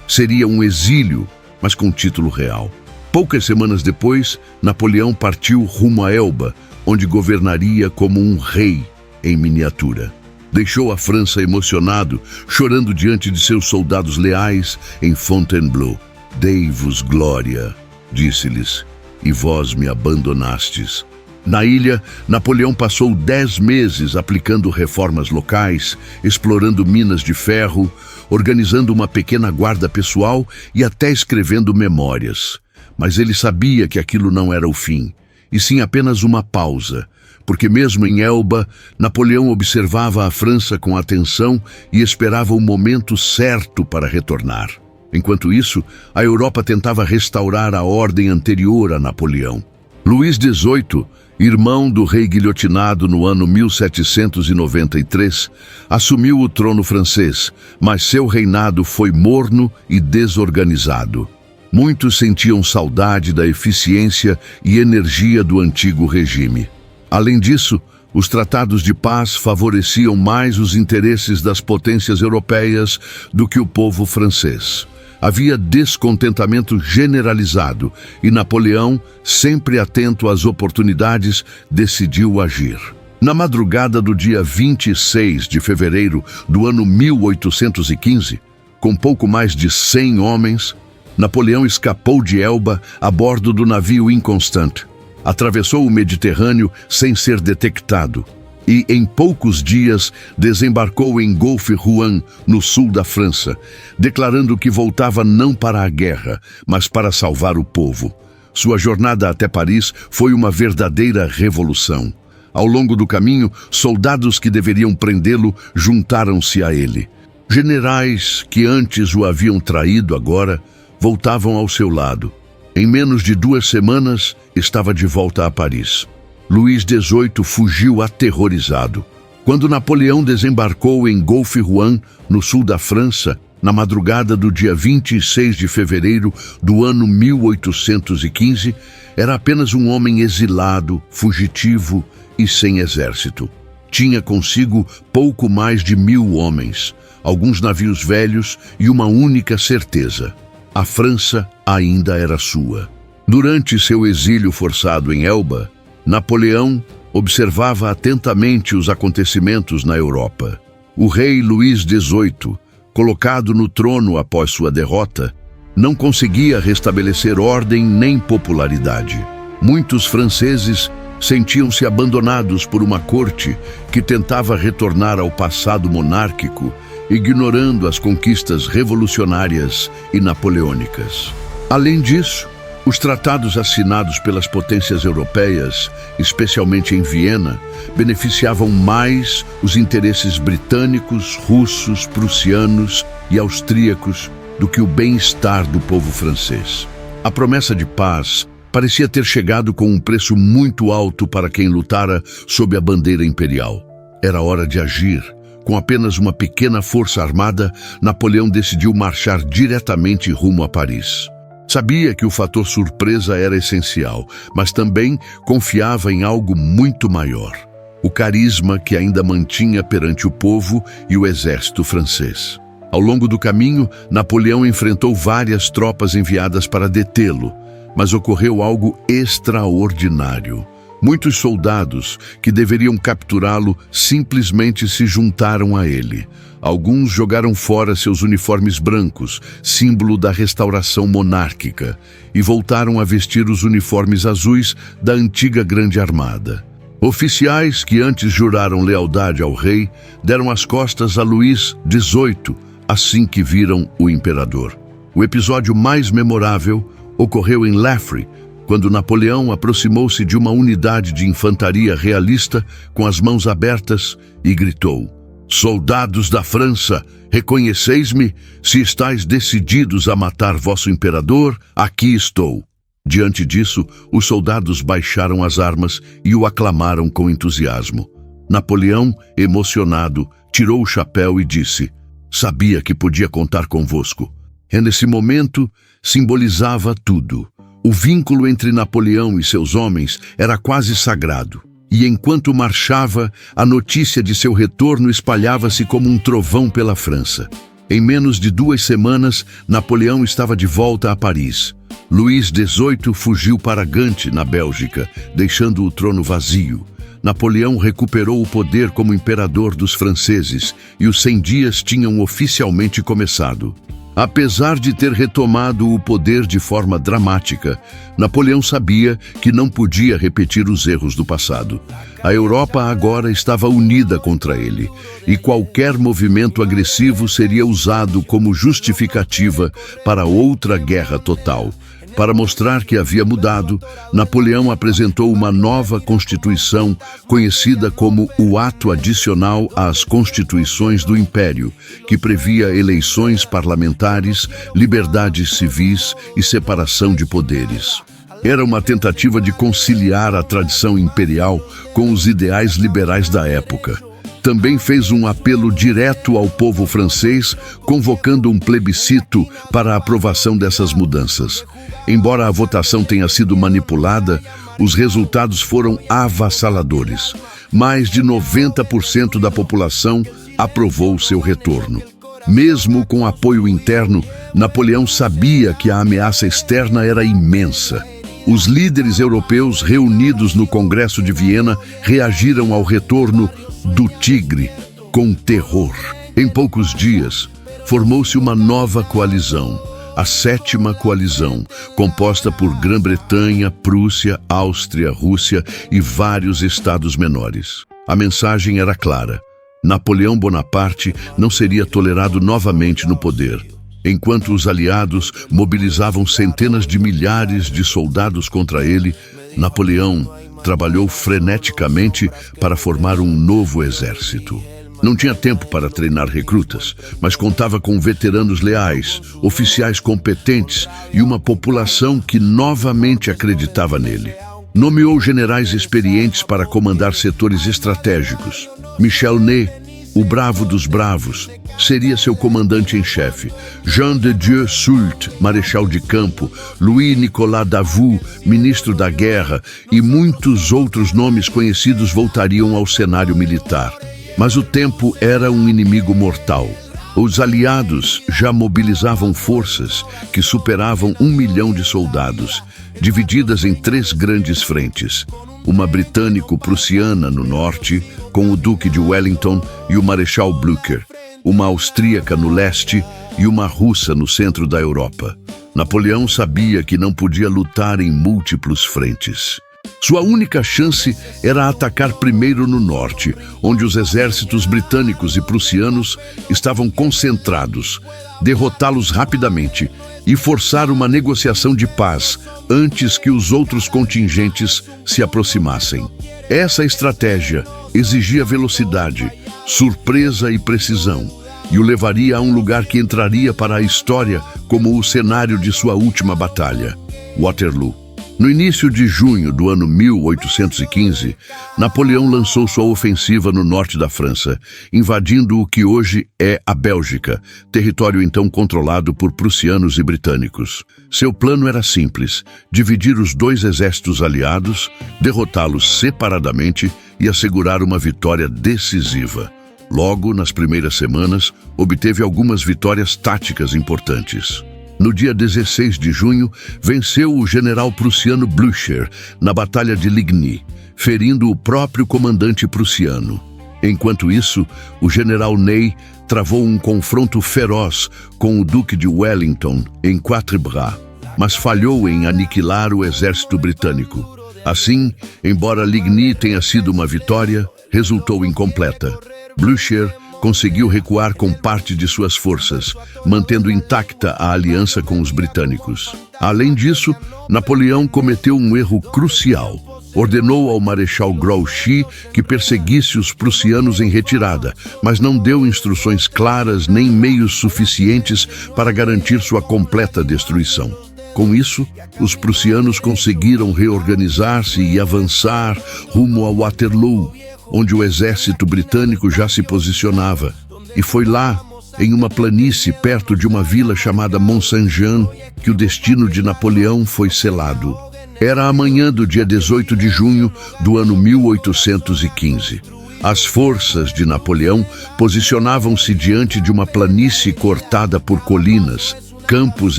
Seria um exílio, mas com título real. Poucas semanas depois, Napoleão partiu rumo a Elba, onde governaria como um rei em miniatura. Deixou a França emocionado, chorando diante de seus soldados leais em Fontainebleau. Dei-vos glória, disse-lhes, e vós me abandonastes. Na ilha, Napoleão passou 10 meses aplicando reformas locais, explorando minas de ferro, organizando uma pequena guarda pessoal e até escrevendo memórias. Mas ele sabia que aquilo não era o fim, e sim apenas uma pausa, porque mesmo em Elba, Napoleão observava a França com atenção e esperava o momento certo para retornar. Enquanto isso, a Europa tentava restaurar a ordem anterior a Napoleão. Luís XVIII, irmão do rei guilhotinado no ano 1793, assumiu o trono francês, mas seu reinado foi morno e desorganizado. Muitos sentiam saudade da eficiência e energia do antigo regime. Além disso, os tratados de paz favoreciam mais os interesses das potências europeias do que o povo francês. Havia descontentamento generalizado e Napoleão, sempre atento às oportunidades, decidiu agir. Na madrugada do dia 26 de fevereiro do ano 1815, com pouco mais de 100 homens, Napoleão escapou de Elba a bordo do navio Inconstant, atravessou o Mediterrâneo sem ser detectado e, em poucos dias, desembarcou em Golfe-Juan, no sul da França, declarando que voltava não para a guerra, mas para salvar o povo. Sua jornada até Paris foi uma verdadeira revolução. Ao longo do caminho, soldados que deveriam prendê-lo juntaram-se a ele. Generais que antes o haviam traído agora voltavam ao seu lado. Em menos de 2 semanas, estava de volta a Paris. Luís XVIII fugiu aterrorizado. Quando Napoleão desembarcou em Golfe-Juan, no sul da França, na madrugada do dia 26 de fevereiro do ano 1815, era apenas um homem exilado, fugitivo e sem exército. Tinha consigo pouco mais de 1000 homens, alguns navios velhos e uma única certeza: a França ainda era sua. Durante seu exílio forçado em Elba, Napoleão observava atentamente os acontecimentos na Europa. O rei Luís XVIII, colocado no trono após sua derrota, não conseguia restabelecer ordem nem popularidade. Muitos franceses sentiam-se abandonados por uma corte que tentava retornar ao passado monárquico, ignorando as conquistas revolucionárias e napoleônicas. Além disso, os tratados assinados pelas potências europeias, especialmente em Viena, beneficiavam mais os interesses britânicos, russos, prussianos e austríacos do que o bem-estar do povo francês. A promessa de paz parecia ter chegado com um preço muito alto para quem lutara sob a bandeira imperial. Era hora de agir. Com apenas uma pequena força armada, Napoleão decidiu marchar diretamente rumo a Paris. Sabia que o fator surpresa era essencial, mas também confiava em algo muito maior: o carisma que ainda mantinha perante o povo e o exército francês. Ao longo do caminho, Napoleão enfrentou várias tropas enviadas para detê-lo, mas ocorreu algo extraordinário. Muitos soldados que deveriam capturá-lo simplesmente se juntaram a ele. Alguns jogaram fora seus uniformes brancos, símbolo da restauração monárquica, e voltaram a vestir os uniformes azuis da antiga Grande Armada. Oficiais que antes juraram lealdade ao rei deram as costas a Luís XVIII assim que viram o imperador. O episódio mais memorável ocorreu em Laffrey, quando Napoleão aproximou-se de uma unidade de infantaria realista com as mãos abertas e gritou: "Soldados da França, reconheceis-me? Se estáis decididos a matar vosso imperador, aqui estou." Diante disso, os soldados baixaram as armas e o aclamaram com entusiasmo. Napoleão, emocionado, tirou o chapéu e disse: "Sabia que podia contar convosco." E nesse momento, simbolizava tudo. O vínculo entre Napoleão e seus homens era quase sagrado. E enquanto marchava, a notícia de seu retorno espalhava-se como um trovão pela França. Em menos de 2 semanas, Napoleão estava de volta a Paris. Luís XVIII fugiu para Gante, na Bélgica, deixando o trono vazio. Napoleão recuperou o poder como imperador dos franceses e os 100 dias tinham oficialmente começado. Apesar de ter retomado o poder de forma dramática, Napoleão sabia que não podia repetir os erros do passado. A Europa agora estava unida contra ele, e qualquer movimento agressivo seria usado como justificativa para outra guerra total. Para mostrar que havia mudado, Napoleão apresentou uma nova Constituição, conhecida como o Ato Adicional às Constituições do Império, que previa eleições parlamentares, liberdades civis e separação de poderes. Era uma tentativa de conciliar a tradição imperial com os ideais liberais da época. Também fez um apelo direto ao povo francês, convocando um plebiscito para a aprovação dessas mudanças. Embora a votação tenha sido manipulada, os resultados foram avassaladores. Mais de 90% da população aprovou seu retorno. Mesmo com apoio interno, Napoleão sabia que a ameaça externa era imensa. Os líderes europeus reunidos no Congresso de Viena reagiram ao retorno do Tigre com terror. Em poucos dias, formou-se uma nova coalizão. a sétima coalizão, composta por Grã-Bretanha, Prússia, Áustria, Rússia e vários estados menores. A mensagem era clara: Napoleão Bonaparte não seria tolerado novamente no poder. Enquanto os aliados mobilizavam centenas de milhares de soldados contra ele, Napoleão trabalhou freneticamente para formar um novo exército. Não tinha tempo para treinar recrutas, mas contava com veteranos leais, oficiais competentes e uma população que novamente acreditava nele. Nomeou generais experientes para comandar setores estratégicos. Michel Ney, o bravo dos bravos, seria seu comandante em chefe. Jean de Dieu Soult, marechal de campo, Louis-Nicolas Davout, ministro da guerra, e muitos outros nomes conhecidos voltariam ao cenário militar. Mas o tempo era um inimigo mortal. Os aliados já mobilizavam forças que superavam 1 milhão de soldados, divididas em 3 grandes frentes: uma britânico-prussiana no norte, com o Duque de Wellington e o Marechal Blücher, uma austríaca no leste e uma russa no centro da Europa. Napoleão sabia que não podia lutar em múltiplos frentes. Sua única chance era atacar primeiro no norte, onde os exércitos britânicos e prussianos estavam concentrados, derrotá-los rapidamente e forçar uma negociação de paz antes que os outros contingentes se aproximassem. Essa estratégia exigia velocidade, surpresa e precisão, e o levaria a um lugar que entraria para a história como o cenário de sua última batalha, Waterloo. No início de junho do ano 1815, Napoleão lançou sua ofensiva no norte da França, invadindo o que hoje é a Bélgica, território então controlado por prussianos e britânicos. Seu plano era simples: dividir os 2 exércitos aliados, derrotá-los separadamente e assegurar uma vitória decisiva. Logo, nas primeiras semanas, obteve algumas vitórias táticas importantes. No dia 16 de junho, venceu o general prussiano Blücher na Batalha de Ligny, ferindo o próprio comandante prussiano. Enquanto isso, o general Ney travou um confronto feroz com o Duque de Wellington em Quatre Bras, mas falhou em aniquilar o exército britânico. Assim, embora Ligny tenha sido uma vitória, resultou incompleta. Blücher conseguiu recuar com parte de suas forças, mantendo intacta a aliança com os britânicos. Além disso, Napoleão cometeu um erro crucial. Ordenou ao Marechal Grouchy que perseguisse os prussianos em retirada, mas não deu instruções claras nem meios suficientes para garantir sua completa destruição. Com isso, os prussianos conseguiram reorganizar-se e avançar rumo a Waterloo, onde o exército britânico já se posicionava. E foi lá, em uma planície perto de uma vila chamada Mont-Saint-Jean, que o destino de Napoleão foi selado. Era a manhã do dia 18 de junho do ano 1815. As forças de Napoleão posicionavam-se diante de uma planície cortada por colinas, campos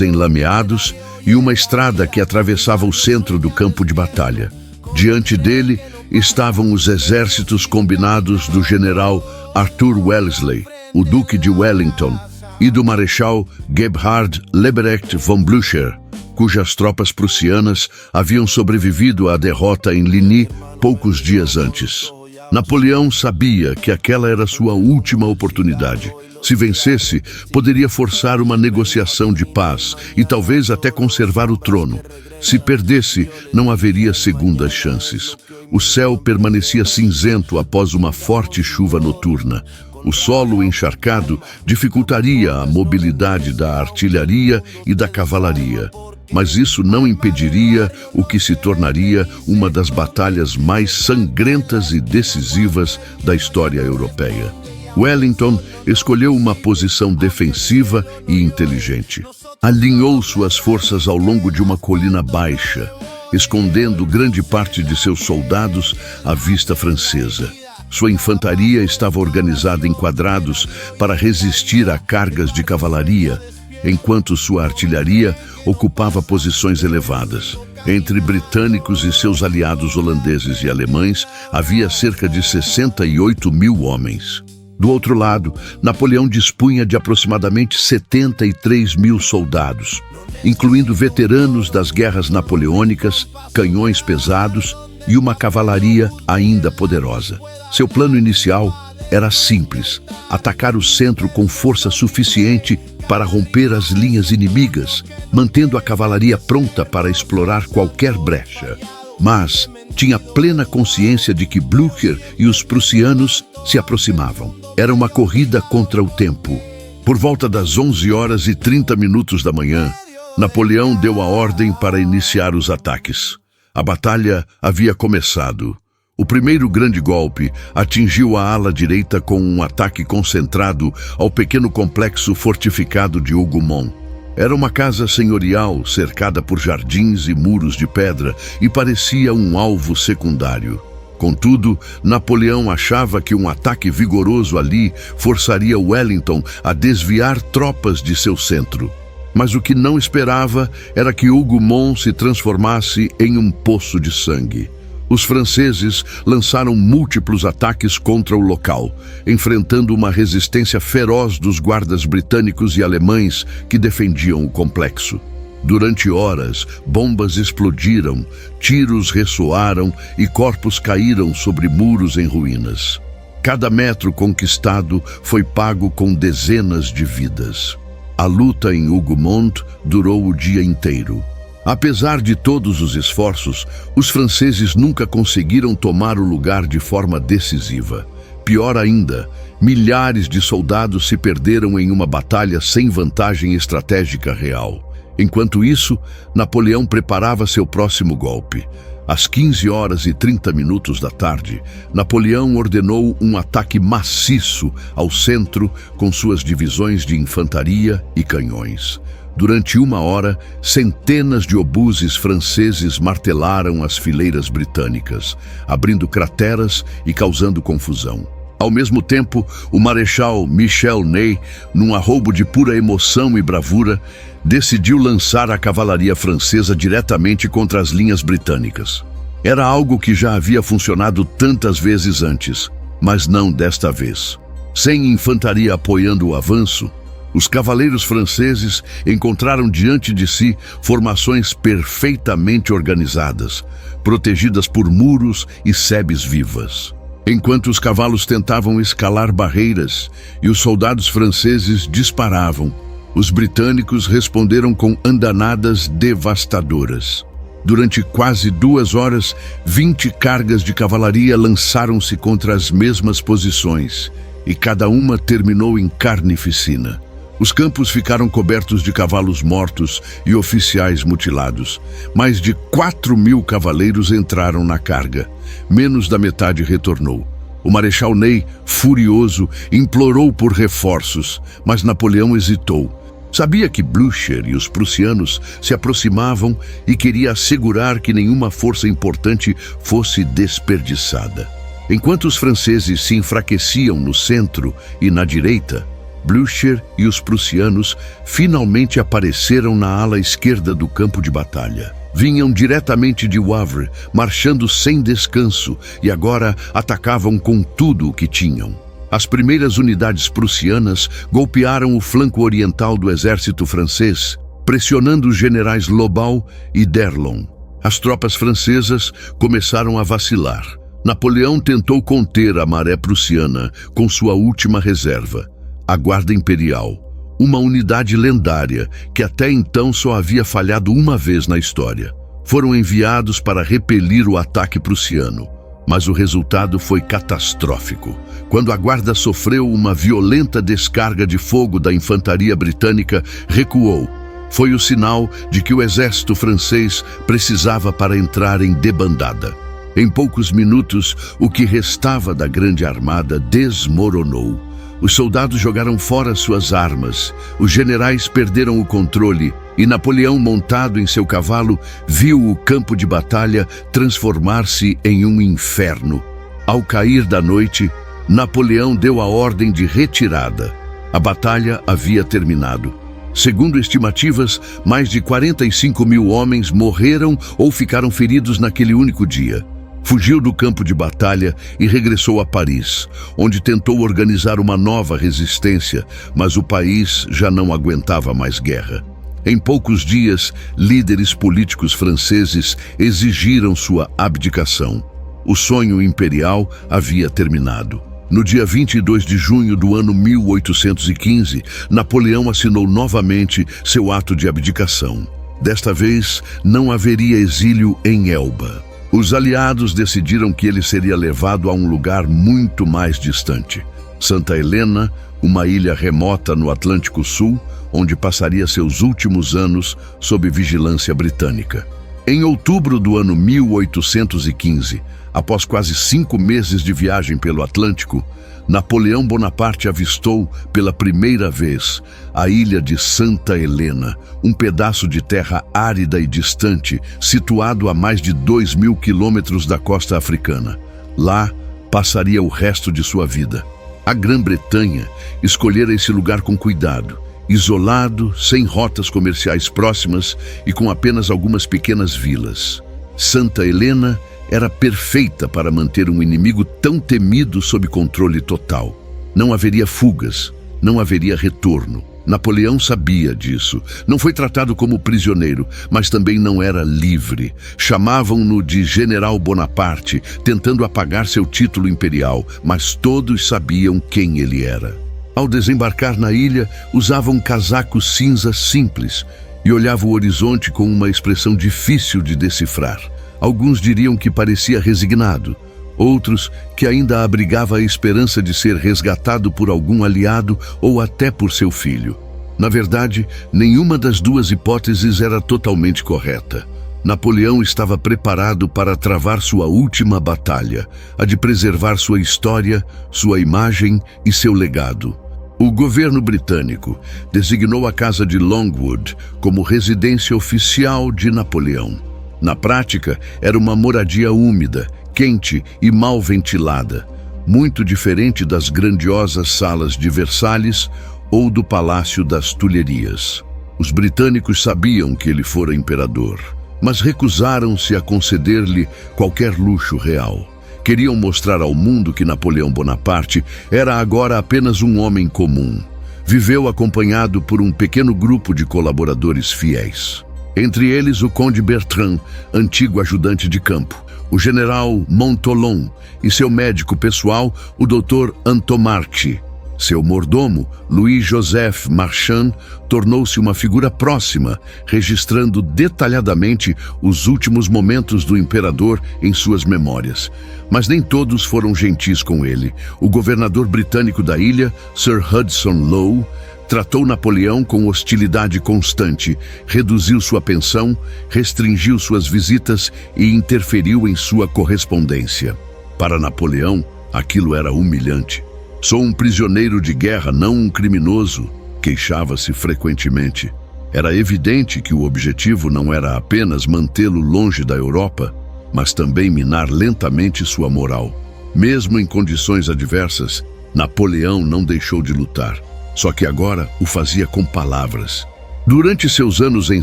enlameados e uma estrada que atravessava o centro do campo de batalha. Diante dele estavam os exércitos combinados do general Arthur Wellesley, o Duque de Wellington, e do Marechal Gebhard Leberecht von Blücher, cujas tropas prussianas haviam sobrevivido à derrota em Ligny poucos dias antes. Napoleão sabia que aquela era sua última oportunidade. Se vencesse, poderia forçar uma negociação de paz e talvez até conservar o trono. Se perdesse, não haveria segundas chances. O céu permanecia cinzento após uma forte chuva noturna. O solo encharcado dificultaria a mobilidade da artilharia e da cavalaria. Mas isso não impediria o que se tornaria uma das batalhas mais sangrentas e decisivas da história europeia. Wellington escolheu uma posição defensiva e inteligente. Alinhou suas forças ao longo de uma colina baixa, escondendo grande parte de seus soldados à vista francesa. Sua infantaria estava organizada em quadrados para resistir a cargas de cavalaria, enquanto sua artilharia ocupava posições elevadas. Entre britânicos e seus aliados holandeses e alemães, havia cerca de 68 mil homens. Do outro lado, Napoleão dispunha de aproximadamente 73.000 soldados, incluindo veteranos das guerras napoleônicas, canhões pesados e uma cavalaria ainda poderosa. Seu plano inicial era simples: atacar o centro com força suficiente para romper as linhas inimigas, mantendo a cavalaria pronta para explorar qualquer brecha. Mas tinha plena consciência de que Blücher e os prussianos se aproximavam. Era uma corrida contra o tempo. Por volta das 11h30 da manhã, Napoleão deu a ordem para iniciar os ataques. A batalha havia começado. O primeiro grande golpe atingiu a ala direita com um ataque concentrado ao pequeno complexo fortificado de Hougomont. Era uma casa senhorial cercada por jardins e muros de pedra e parecia um alvo secundário. Contudo, Napoleão achava que um ataque vigoroso ali forçaria Wellington a desviar tropas de seu centro. Mas o que não esperava era que Hougomont se transformasse em um poço de sangue. Os franceses lançaram múltiplos ataques contra o local, enfrentando uma resistência feroz dos guardas britânicos e alemães que defendiam o complexo. Durante horas, bombas explodiram, tiros ressoaram e corpos caíram sobre muros em ruínas. Cada metro conquistado foi pago com dezenas de vidas. A luta em Hougomont durou o dia inteiro. Apesar de todos os esforços, os franceses nunca conseguiram tomar o lugar de forma decisiva. Pior ainda, milhares de soldados se perderam em uma batalha sem vantagem estratégica real. Enquanto isso, Napoleão preparava seu próximo golpe. Às 15h30 da tarde, Napoleão ordenou um ataque maciço ao centro com suas divisões de infantaria e canhões. Durante 1 hora, centenas de obuses franceses martelaram as fileiras britânicas, abrindo crateras e causando confusão. Ao mesmo tempo, o marechal Michel Ney, num arroubo de pura emoção e bravura, decidiu lançar a cavalaria francesa diretamente contra as linhas britânicas. Era algo que já havia funcionado tantas vezes antes, mas não desta vez. Sem infantaria apoiando o avanço, os cavaleiros franceses encontraram diante de si formações perfeitamente organizadas, protegidas por muros e sebes vivas. Enquanto os cavalos tentavam escalar barreiras e os soldados franceses disparavam, os britânicos responderam com andanadas devastadoras. Durante quase 2 horas, 20 cargas de cavalaria lançaram-se contra as mesmas posições, e cada uma terminou em carnificina. Os campos ficaram cobertos de cavalos mortos e oficiais mutilados. Mais de 4.000 cavaleiros entraram na carga. Menos da metade retornou. O marechal Ney, furioso, implorou por reforços, mas Napoleão hesitou. Sabia que Blücher e os prussianos se aproximavam e queria assegurar que nenhuma força importante fosse desperdiçada. Enquanto os franceses se enfraqueciam no centro e na direita, Blücher e os prussianos finalmente apareceram na ala esquerda do campo de batalha. Vinham diretamente de Wavre, marchando sem descanso, e agora atacavam com tudo o que tinham. As primeiras unidades prussianas golpearam o flanco oriental do exército francês, pressionando os generais Lobau e D'Erlon. As tropas francesas começaram a vacilar. Napoleão tentou conter a maré prussiana com sua última reserva, a Guarda Imperial, uma unidade lendária que até então só havia falhado uma vez na história. Foram enviados para repelir o ataque prussiano, mas o resultado foi catastrófico. Quando a guarda sofreu uma violenta descarga de fogo da infantaria britânica, recuou. Foi o sinal de que o exército francês precisava para entrar em debandada. Em poucos minutos, o que restava da grande armada desmoronou. Os soldados jogaram fora suas armas, os generais perderam o controle e Napoleão, montado em seu cavalo, viu o campo de batalha transformar-se em um inferno. Ao cair da noite, Napoleão deu a ordem de retirada. A batalha havia terminado. Segundo estimativas, mais de 45.000 homens morreram ou ficaram feridos naquele único dia. Fugiu do campo de batalha e regressou a Paris, onde tentou organizar uma nova resistência, mas o país já não aguentava mais guerra. Em poucos dias, líderes políticos franceses exigiram sua abdicação. O sonho imperial havia terminado. No dia 22 de junho do ano 1815, Napoleão assinou novamente seu ato de abdicação. Desta vez, não haveria exílio em Elba. Os aliados decidiram que ele seria levado a um lugar muito mais distante. Santa Helena, uma ilha remota no Atlântico Sul, onde passaria seus últimos anos sob vigilância britânica. Em outubro do ano 1815, após quase 5 meses de viagem pelo Atlântico, Napoleão Bonaparte avistou pela primeira vez a ilha de Santa Helena, um pedaço de terra árida e distante, situado a mais de 2.000 quilômetros da costa africana. Lá, passaria o resto de sua vida. A Grã-Bretanha escolhera esse lugar com cuidado, isolado, sem rotas comerciais próximas e com apenas algumas pequenas vilas. Santa Helena era perfeita para manter um inimigo tão temido sob controle total. Não haveria fugas, não haveria retorno. Napoleão sabia disso. Não foi tratado como prisioneiro, mas também não era livre. Chamavam-no de General Bonaparte, tentando apagar seu título imperial, mas todos sabiam quem ele era. Ao desembarcar na ilha, usava um casaco cinza simples e olhava o horizonte com uma expressão difícil de decifrar. Alguns diriam que parecia resignado, outros que ainda abrigava a esperança de ser resgatado por algum aliado ou até por seu filho. Na verdade, nenhuma das duas hipóteses era totalmente correta. Napoleão estava preparado para travar sua última batalha, a de preservar sua história, sua imagem e seu legado. O governo britânico designou a casa de Longwood como residência oficial de Napoleão. Na prática, era uma moradia úmida, quente e mal ventilada, muito diferente das grandiosas salas de Versalhes ou do Palácio das Tulherias. Os britânicos sabiam que ele fora imperador, mas recusaram-se a conceder-lhe qualquer luxo real. Queriam mostrar ao mundo que Napoleão Bonaparte era agora apenas um homem comum. Viveu acompanhado por um pequeno grupo de colaboradores fiéis. Entre eles o Conde Bertrand, antigo ajudante de campo, o general Montholon e seu médico pessoal, o Dr. Antomarchi. Seu mordomo, Louis-Joseph Marchand, tornou-se uma figura próxima, registrando detalhadamente os últimos momentos do imperador em suas memórias. Mas nem todos foram gentis com ele. O governador britânico da ilha, Sir Hudson Lowe, tratou Napoleão com hostilidade constante, reduziu sua pensão, restringiu suas visitas e interferiu em sua correspondência. Para Napoleão, aquilo era humilhante. "Sou um prisioneiro de guerra, não um criminoso", queixava-se frequentemente. Era evidente que o objetivo não era apenas mantê-lo longe da Europa, mas também minar lentamente sua moral. Mesmo em condições adversas, Napoleão não deixou de lutar. Só que agora o fazia com palavras. Durante seus anos em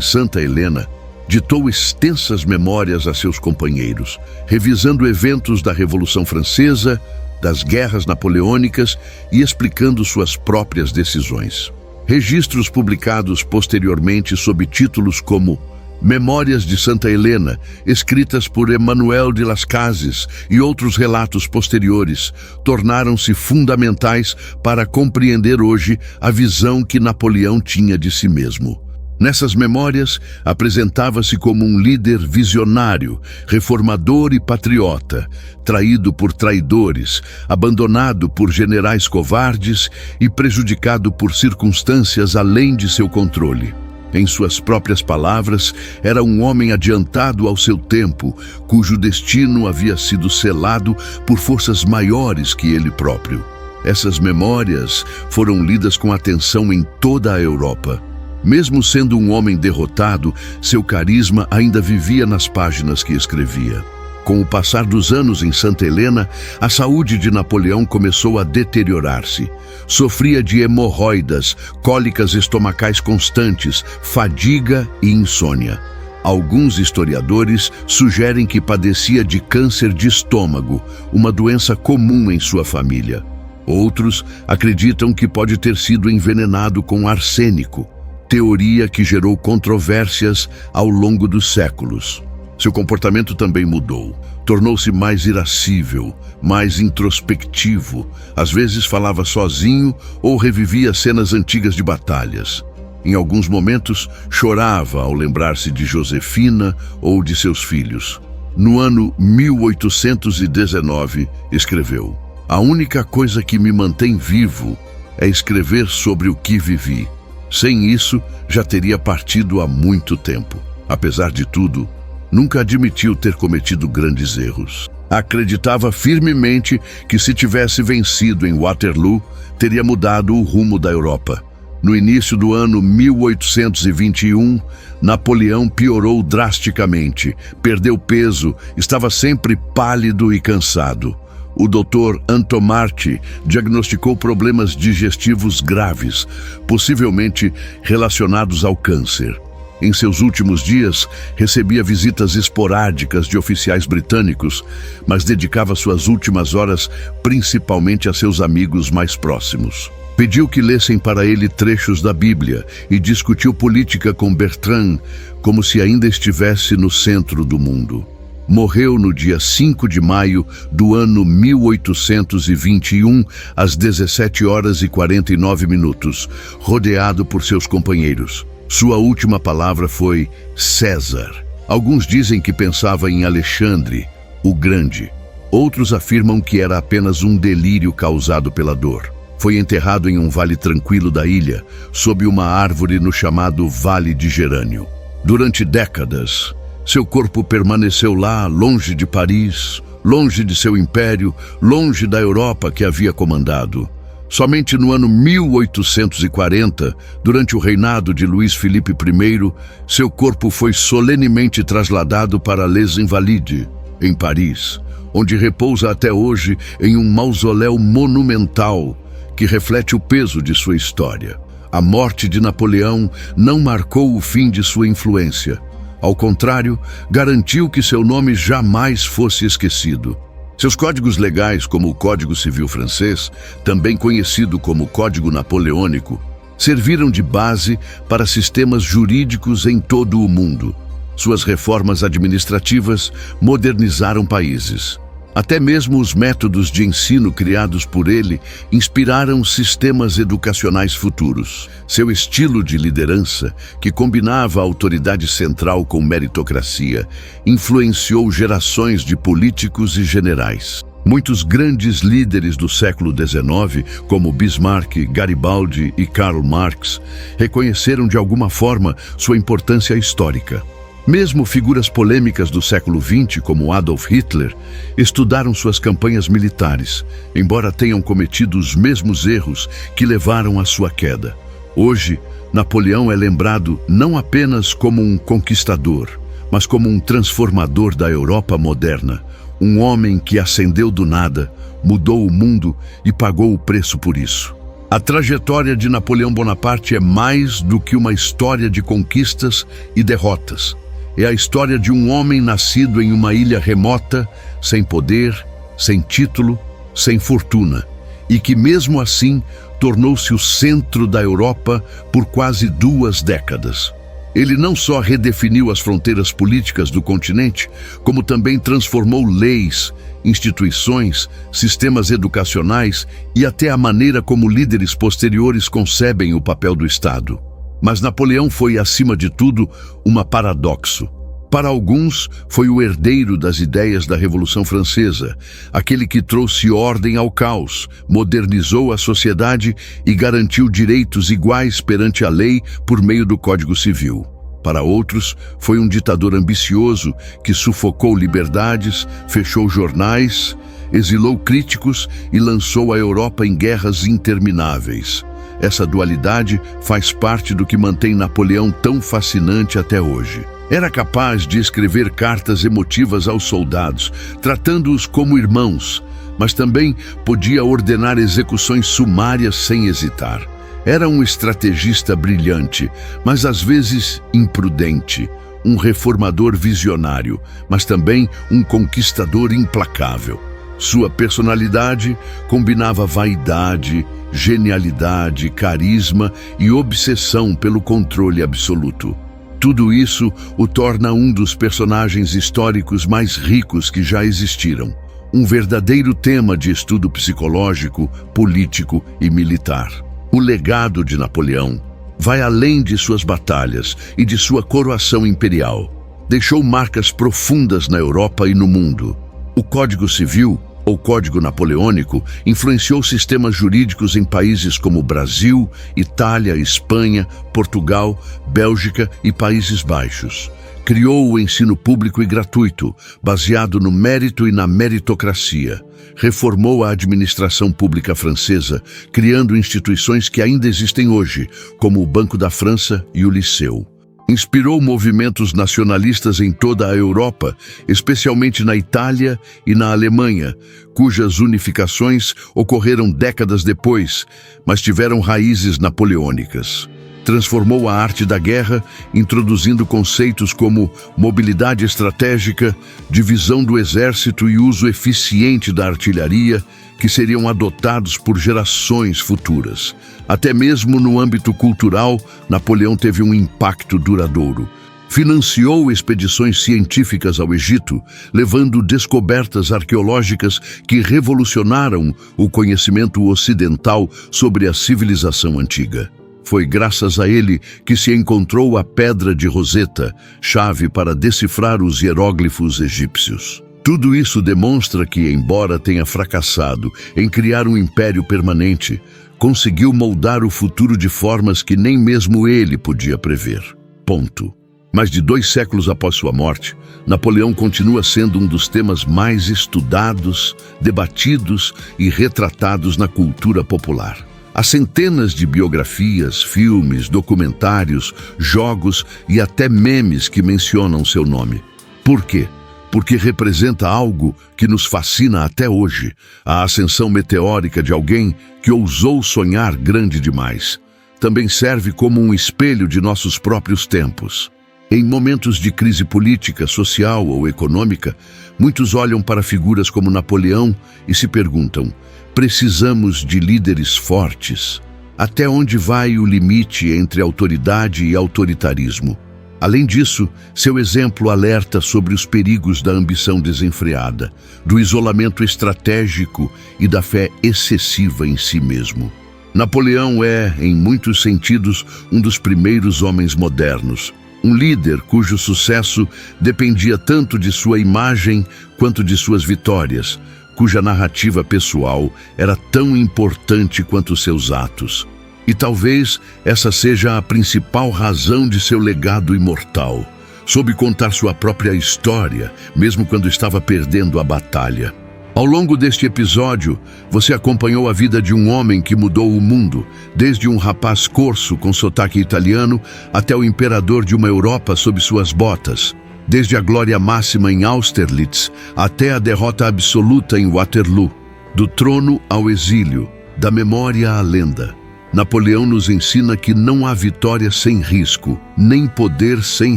Santa Helena, ditou extensas memórias a seus companheiros, revisando eventos da Revolução Francesa, das guerras napoleônicas e explicando suas próprias decisões. Registros publicados posteriormente sob títulos como Memórias de Santa Helena, escritas por Emmanuel de Las Cases, e outros relatos posteriores, tornaram-se fundamentais para compreender hoje a visão que Napoleão tinha de si mesmo. Nessas memórias, apresentava-se como um líder visionário, reformador e patriota, traído por traidores, abandonado por generais covardes e prejudicado por circunstâncias além de seu controle. Em suas próprias palavras, era um homem adiantado ao seu tempo, cujo destino havia sido selado por forças maiores que ele próprio. Essas memórias foram lidas com atenção em toda a Europa. Mesmo sendo um homem derrotado, seu carisma ainda vivia nas páginas que escrevia. Com o passar dos anos em Santa Helena, a saúde de Napoleão começou a deteriorar-se. Sofria de hemorroidas, cólicas estomacais constantes, fadiga e insônia. Alguns historiadores sugerem que padecia de câncer de estômago, uma doença comum em sua família. Outros acreditam que pode ter sido envenenado com arsênico, teoria que gerou controvérsias ao longo dos séculos. Seu comportamento também mudou. Tornou-se mais irascível, mais introspectivo. Às vezes falava sozinho ou revivia cenas antigas de batalhas. Em alguns momentos, chorava ao lembrar-se de Josefina ou de seus filhos. No ano 1819, escreveu: "A única coisa que me mantém vivo é escrever sobre o que vivi. Sem isso, já teria partido há muito tempo." Apesar de tudo, nunca admitiu ter cometido grandes erros. Acreditava firmemente que, se tivesse vencido em Waterloo, teria mudado o rumo da Europa. No início do ano 1821, Napoleão piorou drasticamente, perdeu peso, estava sempre pálido e cansado. O Dr. Antomarchi diagnosticou problemas digestivos graves, possivelmente relacionados ao câncer. Em seus últimos dias, recebia visitas esporádicas de oficiais britânicos, mas dedicava suas últimas horas principalmente a seus amigos mais próximos. Pediu que lessem para ele trechos da Bíblia e discutiu política com Bertrand como se ainda estivesse no centro do mundo. Morreu no dia 5 de maio do ano 1821, às 17h49, rodeado por seus companheiros. Sua última palavra foi César. Alguns dizem que pensava em Alexandre, o Grande. Outros afirmam que era apenas um delírio causado pela dor. Foi enterrado em um vale tranquilo da ilha, sob uma árvore no chamado Vale de Gerânio. Durante décadas, seu corpo permaneceu lá, longe de Paris, longe de seu império, longe da Europa que havia comandado. Somente no ano 1840, durante o reinado de Luís Filipe I, seu corpo foi solenemente trasladado para Les Invalides, em Paris, onde repousa até hoje em um mausoléu monumental que reflete o peso de sua história. A morte de Napoleão não marcou o fim de sua influência. Ao contrário, garantiu que seu nome jamais fosse esquecido. Seus códigos legais, como o Código Civil francês, também conhecido como Código Napoleônico, serviram de base para sistemas jurídicos em todo o mundo. Suas reformas administrativas modernizaram países. Até mesmo os métodos de ensino criados por ele inspiraram sistemas educacionais futuros. Seu estilo de liderança, que combinava a autoridade central com meritocracia, influenciou gerações de políticos e generais. Muitos grandes líderes do século XIX, como Bismarck, Garibaldi e Karl Marx, reconheceram de alguma forma sua importância histórica. Mesmo figuras polêmicas do século XX, como Adolf Hitler, estudaram suas campanhas militares, embora tenham cometido os mesmos erros que levaram à sua queda. Hoje, Napoleão é lembrado não apenas como um conquistador, mas como um transformador da Europa moderna, um homem que ascendeu do nada, mudou o mundo e pagou o preço por isso. A trajetória de Napoleão Bonaparte é mais do que uma história de conquistas e derrotas. É a história de um homem nascido em uma ilha remota, sem poder, sem título, sem fortuna, e que mesmo assim tornou-se o centro da Europa por quase 2 décadas. Ele não só redefiniu as fronteiras políticas do continente, como também transformou leis, instituições, sistemas educacionais e até a maneira como líderes posteriores concebem o papel do Estado. Mas Napoleão foi, acima de tudo, um paradoxo. Para alguns, foi o herdeiro das ideias da Revolução Francesa, aquele que trouxe ordem ao caos, modernizou a sociedade e garantiu direitos iguais perante a lei por meio do Código Civil. Para outros, foi um ditador ambicioso que sufocou liberdades, fechou jornais, exilou críticos e lançou a Europa em guerras intermináveis. Essa dualidade faz parte do que mantém Napoleão tão fascinante até hoje. Era capaz de escrever cartas emotivas aos soldados, tratando-os como irmãos, mas também podia ordenar execuções sumárias sem hesitar. Era um estrategista brilhante, mas às vezes imprudente, um reformador visionário, mas também um conquistador implacável. Sua personalidade combinava vaidade, genialidade, carisma e obsessão pelo controle absoluto. Tudo isso o torna um dos personagens históricos mais ricos que já existiram. Um verdadeiro tema de estudo psicológico, político e militar. O legado de Napoleão vai além de suas batalhas e de sua coroação imperial. Deixou marcas profundas na Europa e no mundo. O Código Civil, ou Código Napoleônico, influenciou sistemas jurídicos em países como Brasil, Itália, Espanha, Portugal, Bélgica e Países Baixos. Criou o ensino público e gratuito, baseado no mérito e na meritocracia. Reformou a administração pública francesa, criando instituições que ainda existem hoje, como o Banco da França e o Liceu. Inspirou movimentos nacionalistas em toda a Europa, especialmente na Itália e na Alemanha, cujas unificações ocorreram décadas depois, mas tiveram raízes napoleônicas. Transformou a arte da guerra, introduzindo conceitos como mobilidade estratégica, divisão do exército e uso eficiente da artilharia, que seriam adotados por gerações futuras. Até mesmo no âmbito cultural, Napoleão teve um impacto duradouro. Financiou expedições científicas ao Egito, levando descobertas arqueológicas que revolucionaram o conhecimento ocidental sobre a civilização antiga. Foi graças a ele que se encontrou a Pedra de Roseta, chave para decifrar os hieróglifos egípcios. Tudo isso demonstra que, embora tenha fracassado em criar um império permanente, conseguiu moldar o futuro de formas que nem mesmo ele podia prever. Ponto. Mais de 2 séculos após sua morte, Napoleão continua sendo um dos temas mais estudados, debatidos e retratados na cultura popular. Há centenas de biografias, filmes, documentários, jogos e até memes que mencionam seu nome. Por quê? Porque representa algo que nos fascina até hoje, a ascensão meteórica de alguém que ousou sonhar grande demais. Também serve como um espelho de nossos próprios tempos. Em momentos de crise política, social ou econômica, muitos olham para figuras como Napoleão e se perguntam: precisamos de líderes fortes? Até onde vai o limite entre autoridade e autoritarismo? Além disso, seu exemplo alerta sobre os perigos da ambição desenfreada, do isolamento estratégico e da fé excessiva em si mesmo. Napoleão é, em muitos sentidos, um dos primeiros homens modernos. Um líder cujo sucesso dependia tanto de sua imagem quanto de suas vitórias, cuja narrativa pessoal era tão importante quanto seus atos. E talvez essa seja a principal razão de seu legado imortal. Soube contar sua própria história, mesmo quando estava perdendo a batalha. Ao longo deste episódio, você acompanhou a vida de um homem que mudou o mundo, desde um rapaz corso com sotaque italiano até o imperador de uma Europa sob suas botas, desde a glória máxima em Austerlitz até a derrota absoluta em Waterloo, do trono ao exílio, da memória à lenda. Napoleão nos ensina que não há vitória sem risco, nem poder sem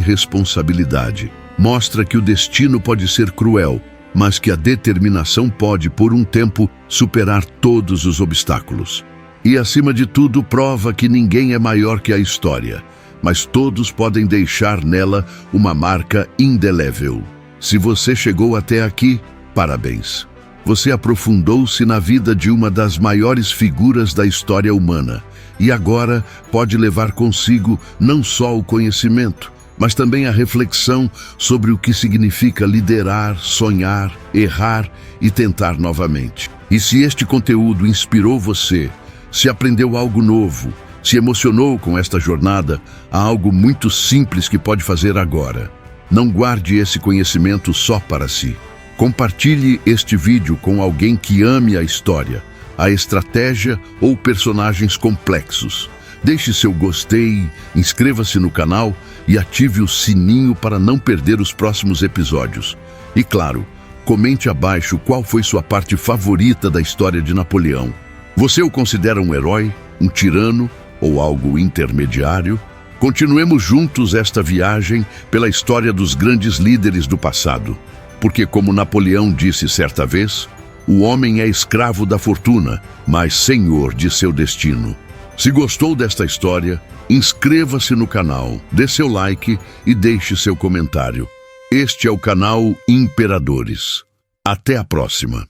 responsabilidade. Mostra que o destino pode ser cruel, mas que a determinação pode, por um tempo, superar todos os obstáculos. E, acima de tudo, prova que ninguém é maior que a história, mas todos podem deixar nela uma marca indelével. Se você chegou até aqui, parabéns. Você aprofundou-se na vida de uma das maiores figuras da história humana e agora pode levar consigo não só o conhecimento, mas também a reflexão sobre o que significa liderar, sonhar, errar e tentar novamente. E se este conteúdo inspirou você, se aprendeu algo novo, se emocionou com esta jornada, há algo muito simples que pode fazer agora. Não guarde esse conhecimento só para si. Compartilhe este vídeo com alguém que ame a história, a estratégia ou personagens complexos. Deixe seu gostei, inscreva-se no canal e ative o sininho para não perder os próximos episódios. E claro, comente abaixo qual foi sua parte favorita da história de Napoleão. Você o considera um herói, um tirano ou algo intermediário? Continuemos juntos esta viagem pela história dos grandes líderes do passado, porque, como Napoleão disse certa vez, o homem é escravo da fortuna, mas senhor de seu destino. Se gostou desta história, inscreva-se no canal, dê seu like e deixe seu comentário. Este é o canal Imperadores. Até a próxima.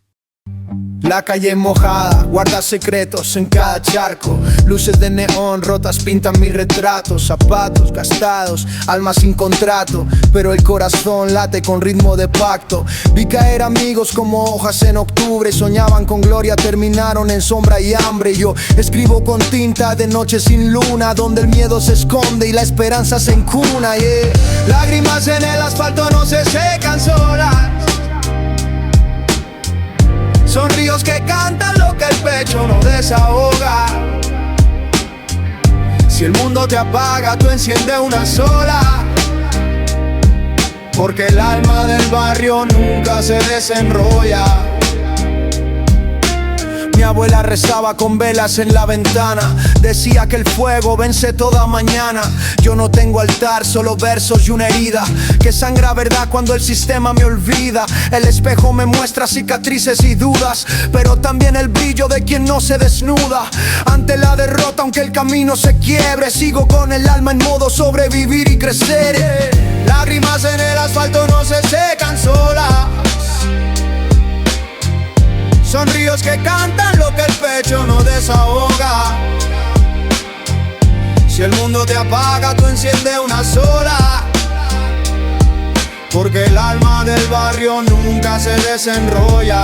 La calle mojada, guarda secretos en cada charco. Luces de neón rotas pintan mis retratos. Zapatos gastados, alma sin contrato, pero el corazón late con ritmo de pacto. Vi caer amigos como hojas en octubre. Soñaban con gloria, terminaron en sombra y hambre. Yo escribo con tinta de noche sin luna, donde el miedo se esconde y la esperanza se encuna, yeah. Lágrimas en el asfalto no se secan solas. Son ríos que cantan lo que el pecho no desahoga. Si el mundo te apaga, tú enciende una sola, porque el alma del barrio nunca se desenrolla. Mi abuela rezaba con velas en la ventana. Decía que el fuego vence toda mañana. Yo no tengo altar, solo versos y una herida que sangra verdad cuando el sistema me olvida. El espejo me muestra cicatrices y dudas, pero también el brillo de quien no se desnuda ante la derrota, aunque el camino se quiebre. Sigo con el alma en modo sobrevivir y crecer. Lágrimas en el asfalto no se secan solas. Son ríos que cantan lo que el pecho no desahoga. Si el mundo te apaga, tú enciende una sola, porque el alma del barrio nunca se desenrolla.